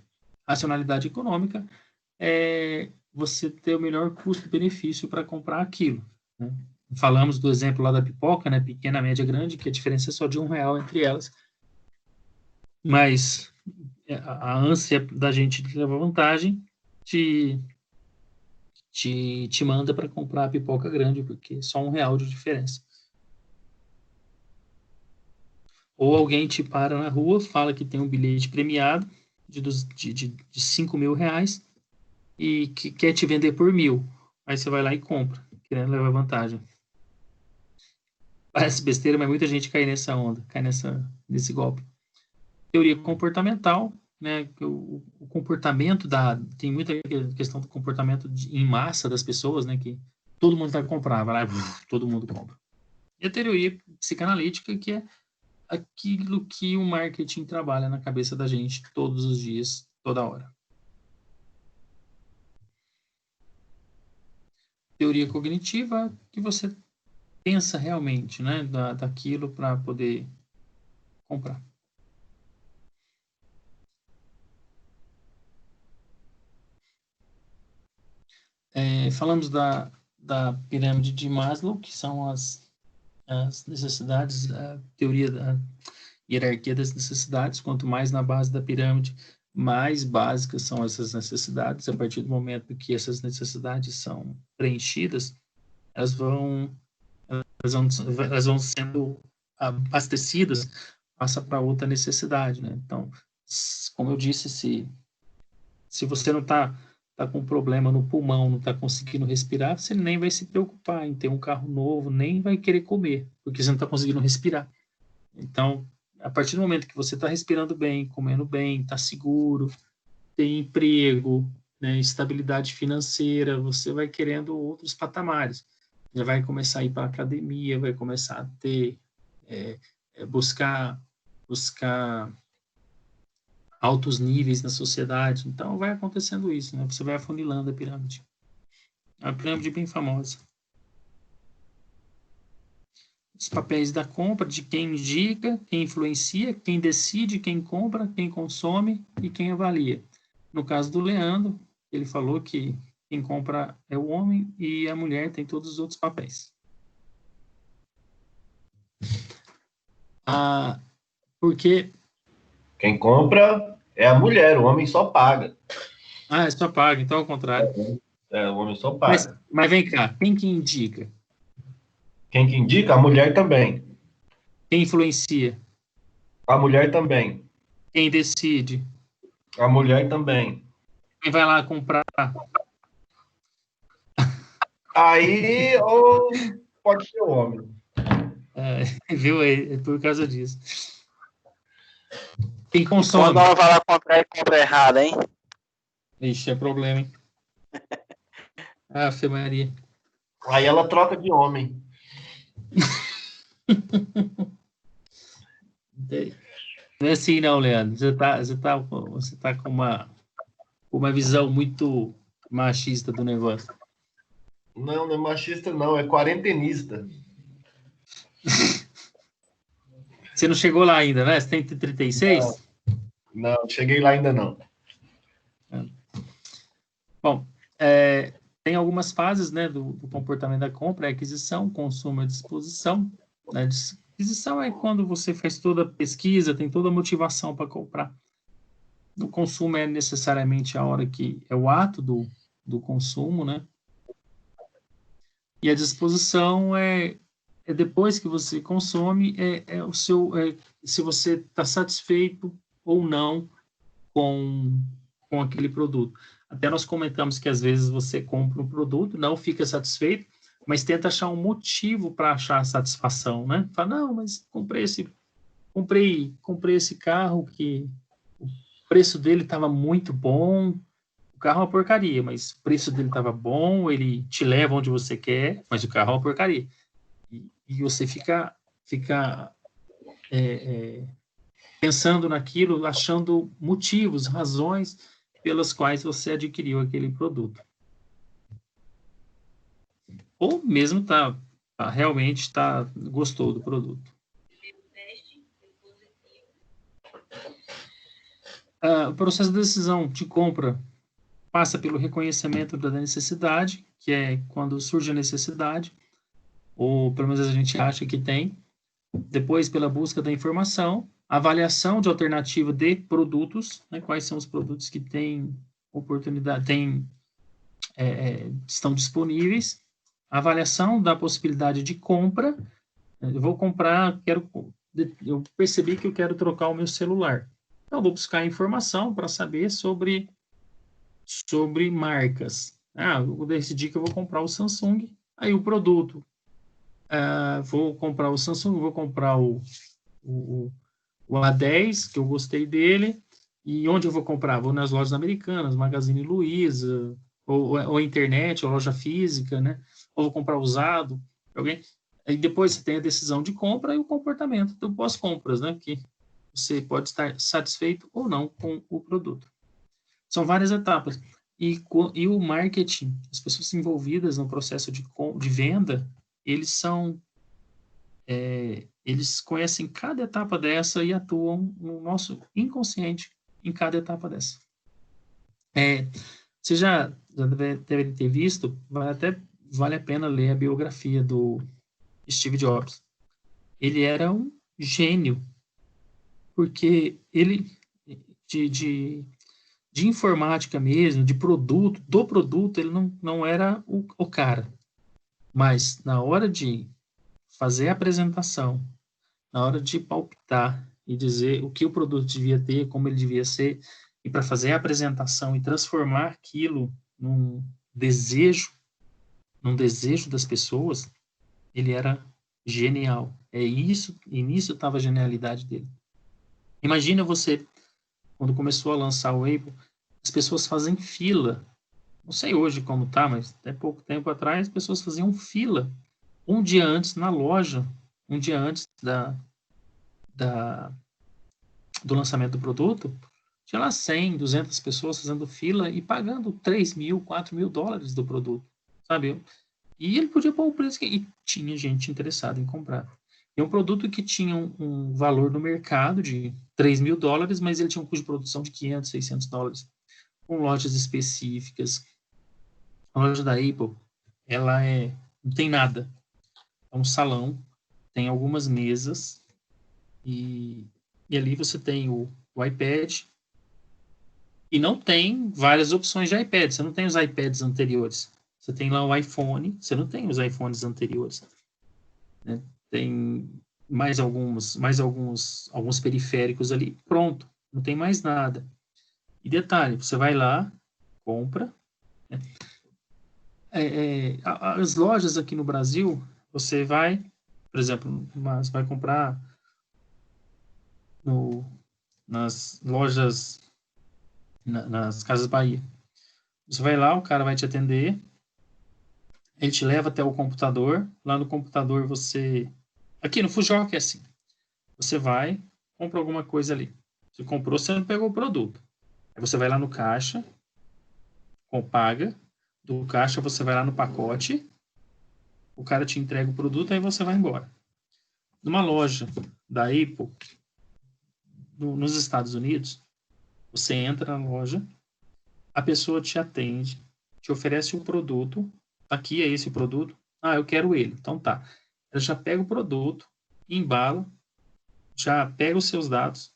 Racionalidade econômica é você ter o melhor custo-benefício para comprar aquilo. Né? Falamos do exemplo lá da pipoca, né? Pequena, média, grande, que a diferença é só de R$1 entre elas. Mas a ânsia da gente de levar vantagem te manda para comprar a pipoca grande, porque é só R$1 de diferença. Ou alguém te para na rua, fala que tem um bilhete premiado de R$5.000 e que quer te vender por 1.000. Aí você vai lá e compra, querendo levar vantagem. Parece besteira, mas muita gente cai nessa onda, nesse golpe. Teoria comportamental, né? O comportamento tem muita questão do comportamento em massa das pessoas, né? Que todo mundo vai comprar, vai lá, todo mundo compra. E a teoria psicanalítica, que é aquilo que o marketing trabalha na cabeça da gente todos os dias, toda hora. Teoria cognitiva, que você pensa realmente, né, daquilo para poder comprar. Falamos da pirâmide de Maslow, que são as necessidades, a teoria da hierarquia das necessidades. Quanto mais na base da pirâmide, mais básicas são essas necessidades. A partir do momento que essas necessidades são preenchidas, elas vão sendo abastecidas, passa para outra necessidade, né? Então, como eu disse, se você não está com problema no pulmão, não está conseguindo respirar, você nem vai se preocupar em ter um carro novo, nem vai querer comer, porque você não está conseguindo respirar. Então, a partir do momento que você está respirando bem, comendo bem, está seguro, tem emprego, né, estabilidade financeira, você vai querendo outros patamares. Já vai começar a ir para a academia, vai começar a ter, buscar altos níveis na sociedade. Então, vai acontecendo isso, né? Você vai afunilando a pirâmide. A pirâmide bem famosa. Os papéis da compra, de quem indica, quem influencia, quem decide, quem compra, quem consome e quem avalia. No caso do Leandro, ele falou que quem compra é o homem e a mulher tem todos os outros papéis. Porque... Quem compra é a mulher, o homem só paga. É só paga, então ao contrário. O homem só paga. Mas vem cá, quem que indica? Quem que indica? A mulher também. Quem influencia? A mulher também. Quem decide? A mulher também. Quem vai lá comprar? Aí, ou pode ser o homem. Viu? É por causa disso. Quem consome? Quando ela vai lá comprar, compra errado, hein? Ixi, é problema, hein? Fê Maria. Aí ela troca de homem. Não é assim não, Leandro. Você tá com uma visão muito machista do negócio. Não é machista não, é quarentenista. Você não chegou lá ainda, né? Você tem 36? Não, cheguei lá ainda não. Bom, Tem algumas fases, né, do comportamento da compra: aquisição, consumo e disposição. Né? Aquisição é quando você faz toda a pesquisa, tem toda a motivação para comprar. O consumo é necessariamente a hora que é o ato do consumo, né? E a disposição é depois que você consome, se você está satisfeito ou não com aquele produto. Até nós comentamos que às vezes você compra um produto, não fica satisfeito, mas tenta achar um motivo para achar satisfação, né? Fala, não, mas comprei esse carro que o preço dele estava muito bom. O carro é uma porcaria, mas o preço dele estava bom, ele te leva onde você quer, mas o carro é uma porcaria. E você fica pensando naquilo, achando motivos, razões pelas quais você adquiriu aquele produto. Ou mesmo realmente gostou do produto. O processo de decisão de compra passa pelo reconhecimento da necessidade, que é quando surge a necessidade, ou pelo menos a gente acha que tem. Depois, pela busca da informação, avaliação de alternativa de produtos, né, quais são os produtos que têm oportunidade, estão disponíveis, avaliação da possibilidade de compra. Eu vou comprar, eu percebi que eu quero trocar o meu celular. Então, eu vou buscar informação para saber sobre marcas. Eu decidi que eu vou comprar o Samsung, aí o produto. Vou comprar o Samsung, vou comprar o A10, que eu gostei dele, e onde eu vou comprar? Vou nas lojas americanas, Magazine Luiza, ou internet, ou loja física, né? Ou vou comprar usado, alguém. Aí depois você tem a decisão de compra e o comportamento do pós-compras, né? Que você pode estar satisfeito ou não com o produto. São várias etapas. E o marketing, as pessoas envolvidas no processo de venda, eles conhecem cada etapa dessa e atuam no nosso inconsciente em cada etapa dessa. Você já deve ter visto, vale a pena ler a biografia do Steve Jobs. Ele era um gênio, porque ele, de informática mesmo, do produto, ele não era o cara. Mas na hora de fazer a apresentação, na hora de palpitar e dizer o que o produto devia ter, como ele devia ser, e para fazer a apresentação e transformar aquilo num desejo das pessoas, ele era genial. E nisso estava a genialidade dele. Imagina você, quando começou a lançar o Apple, as pessoas fazem fila. Não sei hoje como tá, mas até pouco tempo atrás, as pessoas faziam fila um dia antes na loja, um dia antes do lançamento do produto, tinha lá 100, 200 pessoas fazendo fila e pagando 3 mil, 4 mil dólares do produto, sabe? E ele podia pôr o preço e tinha gente interessada em comprar. É um produto que tinha um valor no mercado de 3 mil dólares, mas ele tinha um custo de produção de 500, 600 dólares, com lojas específicas. A loja da Apple, não tem nada. É um salão, tem algumas mesas e ali você tem o iPad e não tem várias opções de iPad. Você não tem os iPads anteriores. Você tem lá o iPhone, você não tem os iPhones anteriores. Né? Tem mais alguns periféricos ali, pronto, não tem mais nada. E detalhe, você vai lá, compra. Né? As lojas aqui no Brasil, você vai, por exemplo, você vai comprar nas lojas, nas Casas Bahia. Você vai lá, o cara vai te atender, ele te leva até o computador, lá no computador aqui no Fujoca é assim, você vai, compra alguma coisa ali. Você comprou, você não pegou o produto. Aí você vai lá no caixa, paga, do caixa você vai lá no pacote, o cara te entrega o produto, aí você vai embora. Numa loja da Apple, nos Estados Unidos, você entra na loja, a pessoa te atende, te oferece um produto, aqui é esse produto, eu quero ele, então tá. Ela já pega o produto, embala, já pega os seus dados,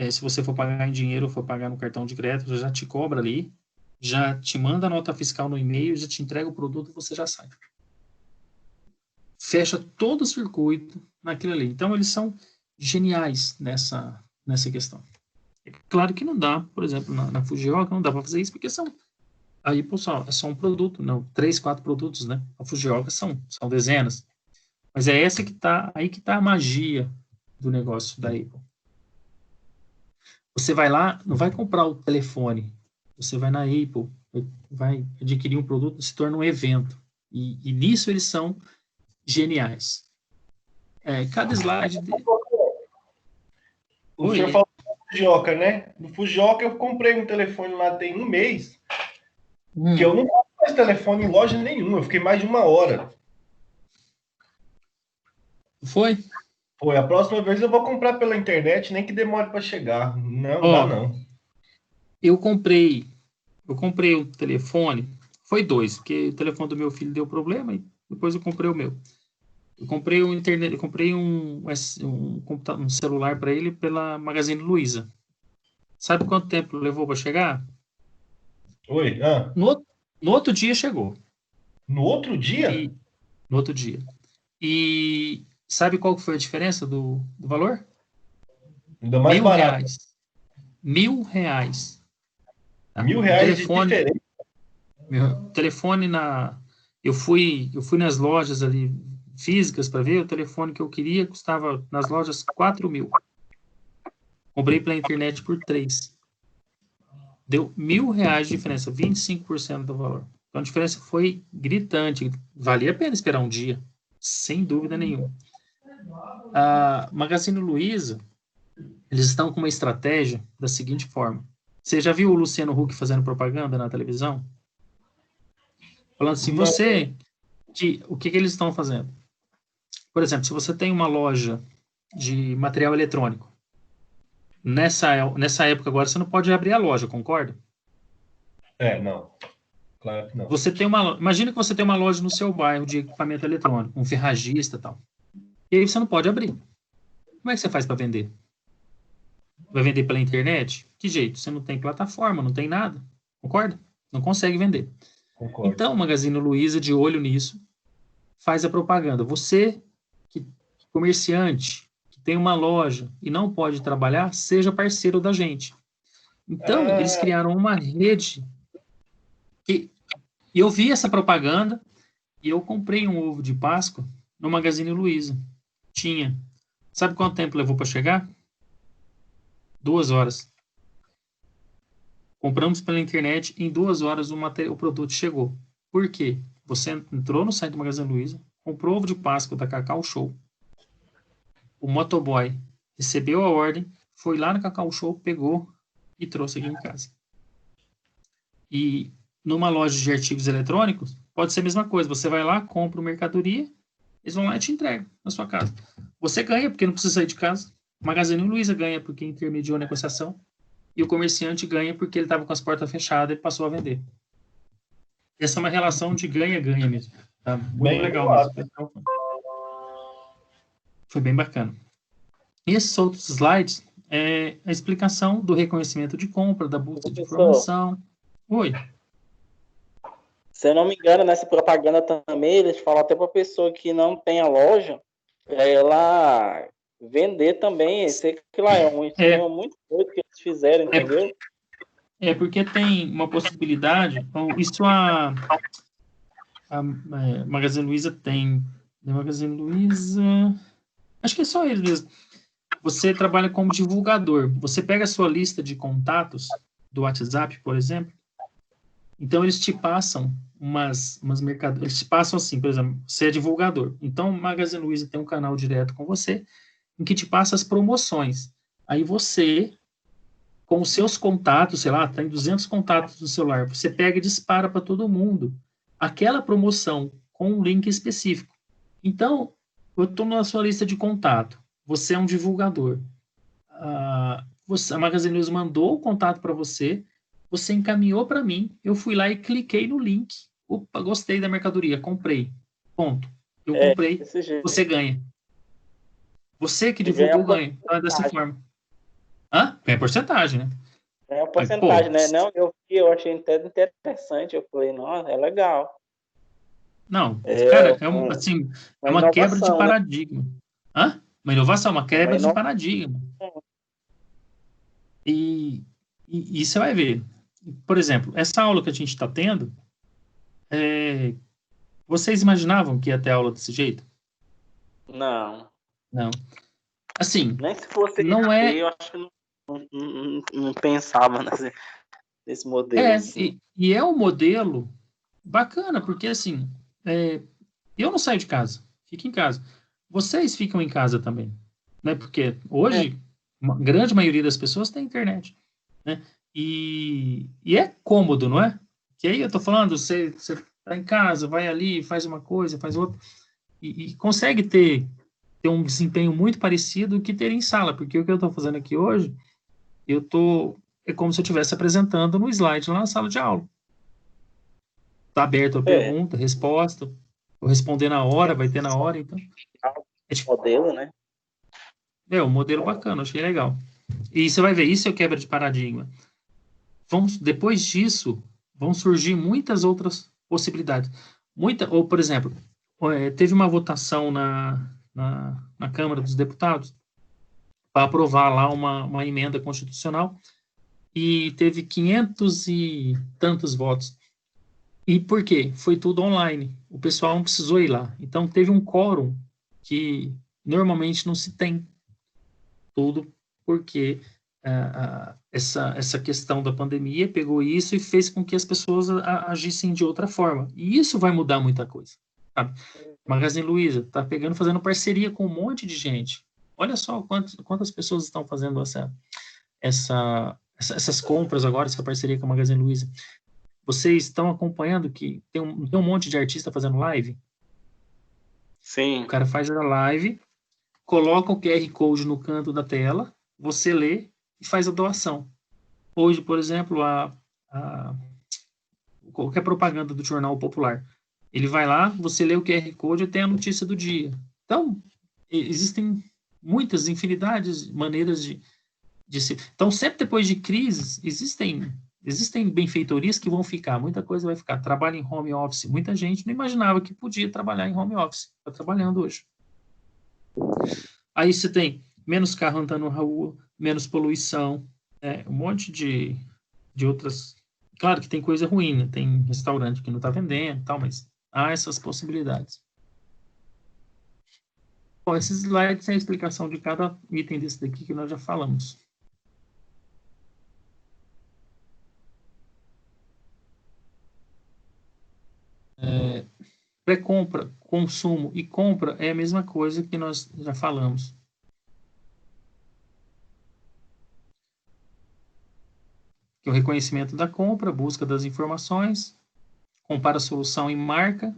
se você for pagar em dinheiro ou for pagar no cartão de crédito, já te cobra ali, já te manda a nota fiscal no e-mail, já te entrega o produto e você já sai. Fecha todo o circuito naquilo ali. Então, eles são geniais nessa questão. É claro que não dá, por exemplo, na Fujioka não dá para fazer isso, porque aí, pessoal, é só um produto, não, 3, 4 produtos, né? A Fujioka são dezenas. Mas é aí que tá a magia do negócio da Apple. Você vai lá, não vai comprar o telefone, você vai na Apple, vai adquirir um produto, se torna um evento. E nisso eles são geniais. Cada slide... O senhor falou do Fujioka, né? No Fujioka eu comprei um telefone lá tem um mês, que eu não compro mais telefone em loja nenhuma, eu fiquei mais de 1 hora. Foi? Foi, a próxima vez eu vou comprar pela internet, nem que demore para chegar. Não dá não. Eu comprei o telefone, foi 2, porque o telefone do meu filho deu problema e depois eu comprei o meu. Eu comprei um celular para ele pela Magazine Luiza. Sabe quanto tempo levou para chegar? Oi? No outro dia chegou. No outro dia? No outro dia. E sabe qual foi a diferença do valor? Ainda mais barato. R$1.000. R$1.000 de diferença? Meu telefone eu fui nas lojas ali físicas para ver o telefone que eu queria, custava nas lojas 4.000. Comprei pela internet por 3. Deu R$1.000 de diferença, 25% do valor. Então a diferença foi gritante. Valia a pena esperar um dia, sem dúvida nenhuma. A Magazine Luiza, eles estão com uma estratégia da seguinte forma. Você já viu o Luciano Huck fazendo propaganda na televisão? Falando assim, o que eles estão fazendo? Por exemplo, se você tem uma loja de material eletrônico, nessa época agora você não pode abrir a loja, concorda? Não. Claro que não. Imagina que você tem uma loja no seu bairro de equipamento eletrônico, um ferragista e tal. E aí você não pode abrir. Como é que você faz para vender? Vai vender pela internet? Que jeito? Você não tem plataforma, não tem nada. Concorda? Não consegue vender. Concordo. Então, o Magazine Luiza, de olho nisso, faz a propaganda. Você, comerciante, que tem uma loja e não pode trabalhar, seja parceiro da gente. Então, eles criaram uma rede e eu vi essa propaganda e eu comprei um ovo de Páscoa no Magazine Luiza. Tinha. Sabe quanto tempo levou para chegar? 2 horas. Compramos pela internet, em 2 horas o produto chegou. Por quê? Você entrou no site do Magazine Luiza, comprou ovo de Páscoa da Cacau Show, o motoboy recebeu a ordem, foi lá no Cacau Show, pegou e trouxe aqui em casa. E numa loja de artigos eletrônicos, pode ser a mesma coisa. Você vai lá, compra uma mercadoria, eles vão lá e te entregam na sua casa. Você ganha porque não precisa sair de casa. O Magazine Luiza ganha porque intermediou a negociação. E o comerciante ganha porque ele estava com as portas fechadas e passou a vender. Essa é uma relação de ganha-ganha mesmo. Tá? Muito bem legal mesmo. Foi bem bacana. E esses outros slides é a explicação do reconhecimento de compra, da busca de informação. Oi. Se eu não me engano, nessa propaganda também, eles falam até para a pessoa que não tem a loja, para ela vender também. Sei que lá é um esquema muito doido que eles fizeram, entendeu? Porque tem uma possibilidade. Então, isso a Magazine Luiza tem. A Magazine Luiza. Acho que é só eles mesmo. Você trabalha como divulgador. Você pega a sua lista de contatos do WhatsApp, por exemplo. Então, eles te passam umas mercadorias. Eles te passam assim, por exemplo, você é divulgador. Então, o Magazine Luiza tem um canal direto com você, em que te passa as promoções. Aí você, com os seus contatos, sei lá, tem 200 contatos no celular, você pega e dispara para todo mundo aquela promoção com um link específico. Então, eu estou na sua lista de contato. Você é um divulgador. A Magazine Luiza mandou o contato para você, você encaminhou para mim, eu fui lá e cliquei no link. Opa, gostei da mercadoria, comprei. Ponto. Eu comprei, desse jeito. você ganha. Você que E ganha divulgou uma ganha. Então é dessa porcentagem. forma. Hã? Ganha porcentagem, né? Ganha uma Mas, pô, porcentagem, né? Não, eu achei até interessante. Eu falei, nossa, é legal. não, É cara, assim, é uma uma quebra de inovação, né? paradigma. Hã? Uma inovação, uma É uma quebra de inovação. paradigma. E, e você vai ver. Por exemplo, essa aula que a gente está tendo, vocês imaginavam que ia ter aula desse jeito? Não. Não. Assim, Nem se fosse não EAD, é. eu acho que não pensava nesse modelo assim. E é um modelo bacana, porque assim, eu não saio de casa, fico em casa. Vocês ficam em casa também, né? Porque É, hoje, uma grande maioria das pessoas tem internet, né? E é cômodo, não é? Que aí eu tô falando, você tá em casa, vai ali, faz uma coisa, faz outra, e consegue ter um desempenho muito parecido que ter em sala, porque o que eu estou fazendo aqui hoje, é como se eu estivesse apresentando no slide lá na sala de aula. Está aberto a é, pergunta, resposta, vou responder na hora, vai ter na hora, então. modelo, né? Um modelo bacana, achei legal. E você vai ver, isso é o quebra de paradigma. Depois disso, vão surgir muitas outras possibilidades. Ou, por exemplo, teve uma votação na Câmara dos Deputados para aprovar lá uma emenda constitucional e teve 500 e tantos votos. E por quê? Foi tudo online. O pessoal não precisou ir lá. Então, teve um quórum que normalmente não se tem. Tudo porque essa questão da pandemia pegou isso e fez com que as pessoas agissem de outra forma. E isso vai mudar muita coisa. Sabe? Magazine Luiza está pegando, fazendo parceria com um monte de gente. Olha só quantas pessoas estão fazendo essas compras agora, essa parceria com a Magazine Luiza. Vocês estão acompanhando que tem um monte de artista fazendo live? Sim. O cara faz a live, coloca o QR Code no canto da tela, você lê e faz a doação. Hoje, por exemplo, qualquer propaganda do Jornal Popular, ele vai lá, você lê o QR Code e tem a notícia do dia. Então, existem muitas, infinidades de maneiras de se... Então, sempre depois de crises, existem benfeitorias que vão ficar, muita coisa vai ficar. Trabalho em home office, muita gente não imaginava que podia trabalhar em home office, está trabalhando hoje. Aí você tem menos carro andando na rua, menos poluição, um monte de outras... Claro que tem coisa ruim, né? Tem restaurante que não está vendendo, tal, mas há essas possibilidades. Bom, esses slides têm a explicação de cada item desse daqui que nós já falamos. Pré-compra, consumo e compra é a mesma coisa que nós já falamos. Que é o reconhecimento da compra, busca das informações, compara a solução e marca,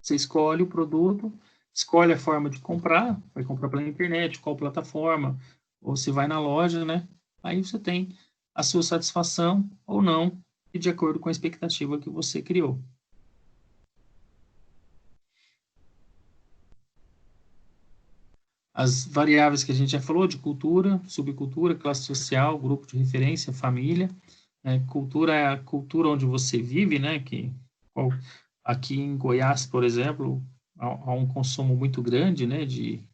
você escolhe o produto, escolhe a forma de comprar, vai comprar pela internet, qual plataforma, ou se vai na loja, né? Aí você tem a sua satisfação ou não, e de acordo com a expectativa que você criou. As variáveis que a gente já falou, de cultura, subcultura, classe social, grupo de referência, família. Cultura é a cultura onde você vive, né? Aqui em Goiás, por exemplo, há um consumo muito grande, né? De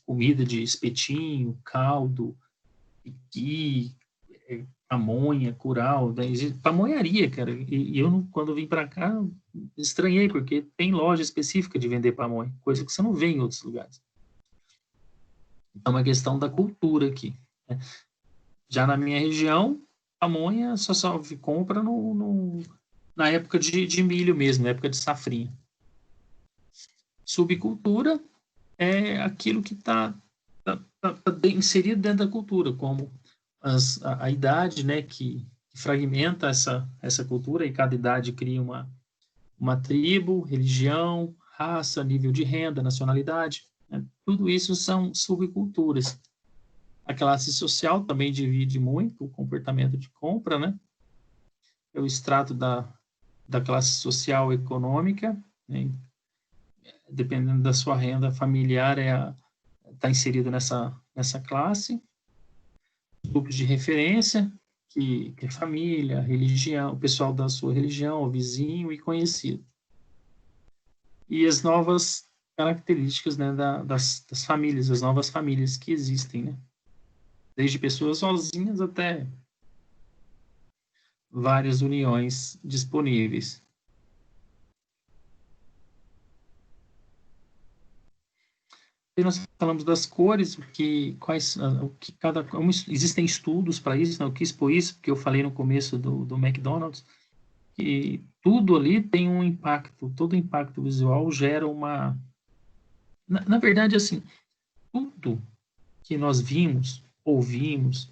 comida, de espetinho, caldo, piqui, pamonha, curau, pamonharia, cara. E eu, quando vim para cá, estranhei, porque tem loja específica de vender pamonha, coisa que você não vê em outros lugares. É uma questão da cultura aqui. Né? Já na minha região, pamonha só compra na época de milho mesmo, na época de safrinha. Subcultura é aquilo que está inserido dentro da cultura, como a idade, né, que fragmenta essa cultura, e cada idade cria uma tribo, religião, raça, nível de renda, nacionalidade. Né? Tudo isso são subculturas. A classe social também divide muito o comportamento de compra, né? é o extrato da classe social econômica, né? Dependendo da sua renda familiar, está inserido nessa classe. Grupos de referência, que é família, religião, o pessoal da sua religião, o vizinho e conhecido. E as novas características, né, das famílias, as novas famílias que existem, né? Desde pessoas sozinhas até várias uniões disponíveis. E nós falamos das cores, existem estudos para isso, né? Eu quis expor isso, porque eu falei no começo do McDonald's, que tudo ali tem um impacto, todo impacto visual gera uma... Na verdade, assim, tudo que nós vimos, ouvimos,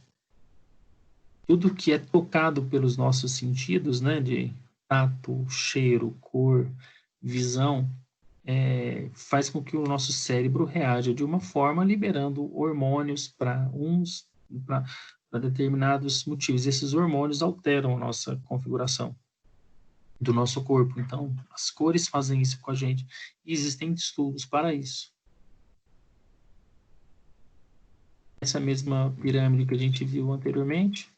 tudo que é tocado pelos nossos sentidos, né, de tato, cheiro, cor, visão, faz com que o nosso cérebro reaja de uma forma, liberando hormônios para determinados motivos. Esses hormônios alteram a nossa configuração do nosso corpo. Então, as cores fazem isso com a gente. E existem estudos para isso. Essa mesma pirâmide que a gente viu anteriormente.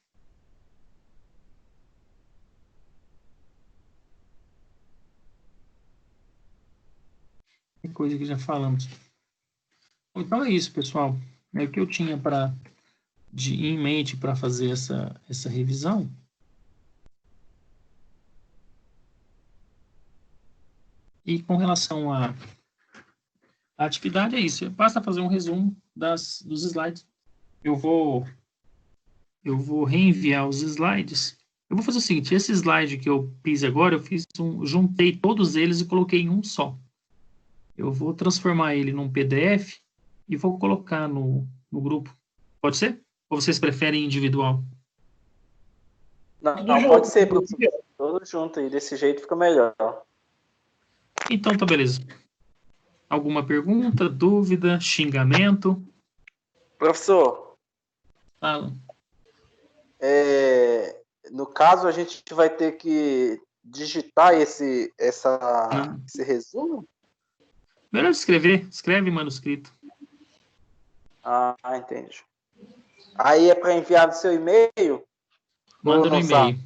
Tem coisa que já falamos. Então é isso, pessoal. É o que eu tinha em mente para fazer essa revisão. E com relação à atividade, é isso. Basta fazer um resumo dos slides. Eu vou reenviar os slides. Eu vou fazer o seguinte, esse slide que eu fiz agora, juntei todos eles e coloquei em um só. Eu vou transformar ele num PDF e vou colocar no grupo. Pode ser? Ou vocês preferem individual? Não, pode ser, professor. Tudo junto aí, desse jeito fica melhor. Então tá, beleza. Alguma pergunta, dúvida, xingamento? Professor, Fala. No caso, a gente vai ter que digitar esse resumo? Melhor escrever. Escreve manuscrito. Ah, entendi. Aí é para enviar no seu e-mail? Manda no e-mail.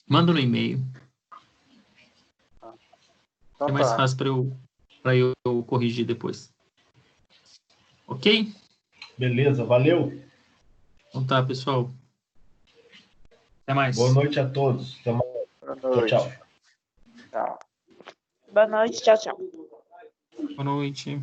Manda no e-mail. Então é mais fácil para eu corrigir depois. Ok? Beleza, valeu. Então tá, pessoal. Até mais. Boa noite a todos. Até mais. Boa noite. Tchau, tchau. Tchau. Boa noite, tchau, tchau. Boa noite.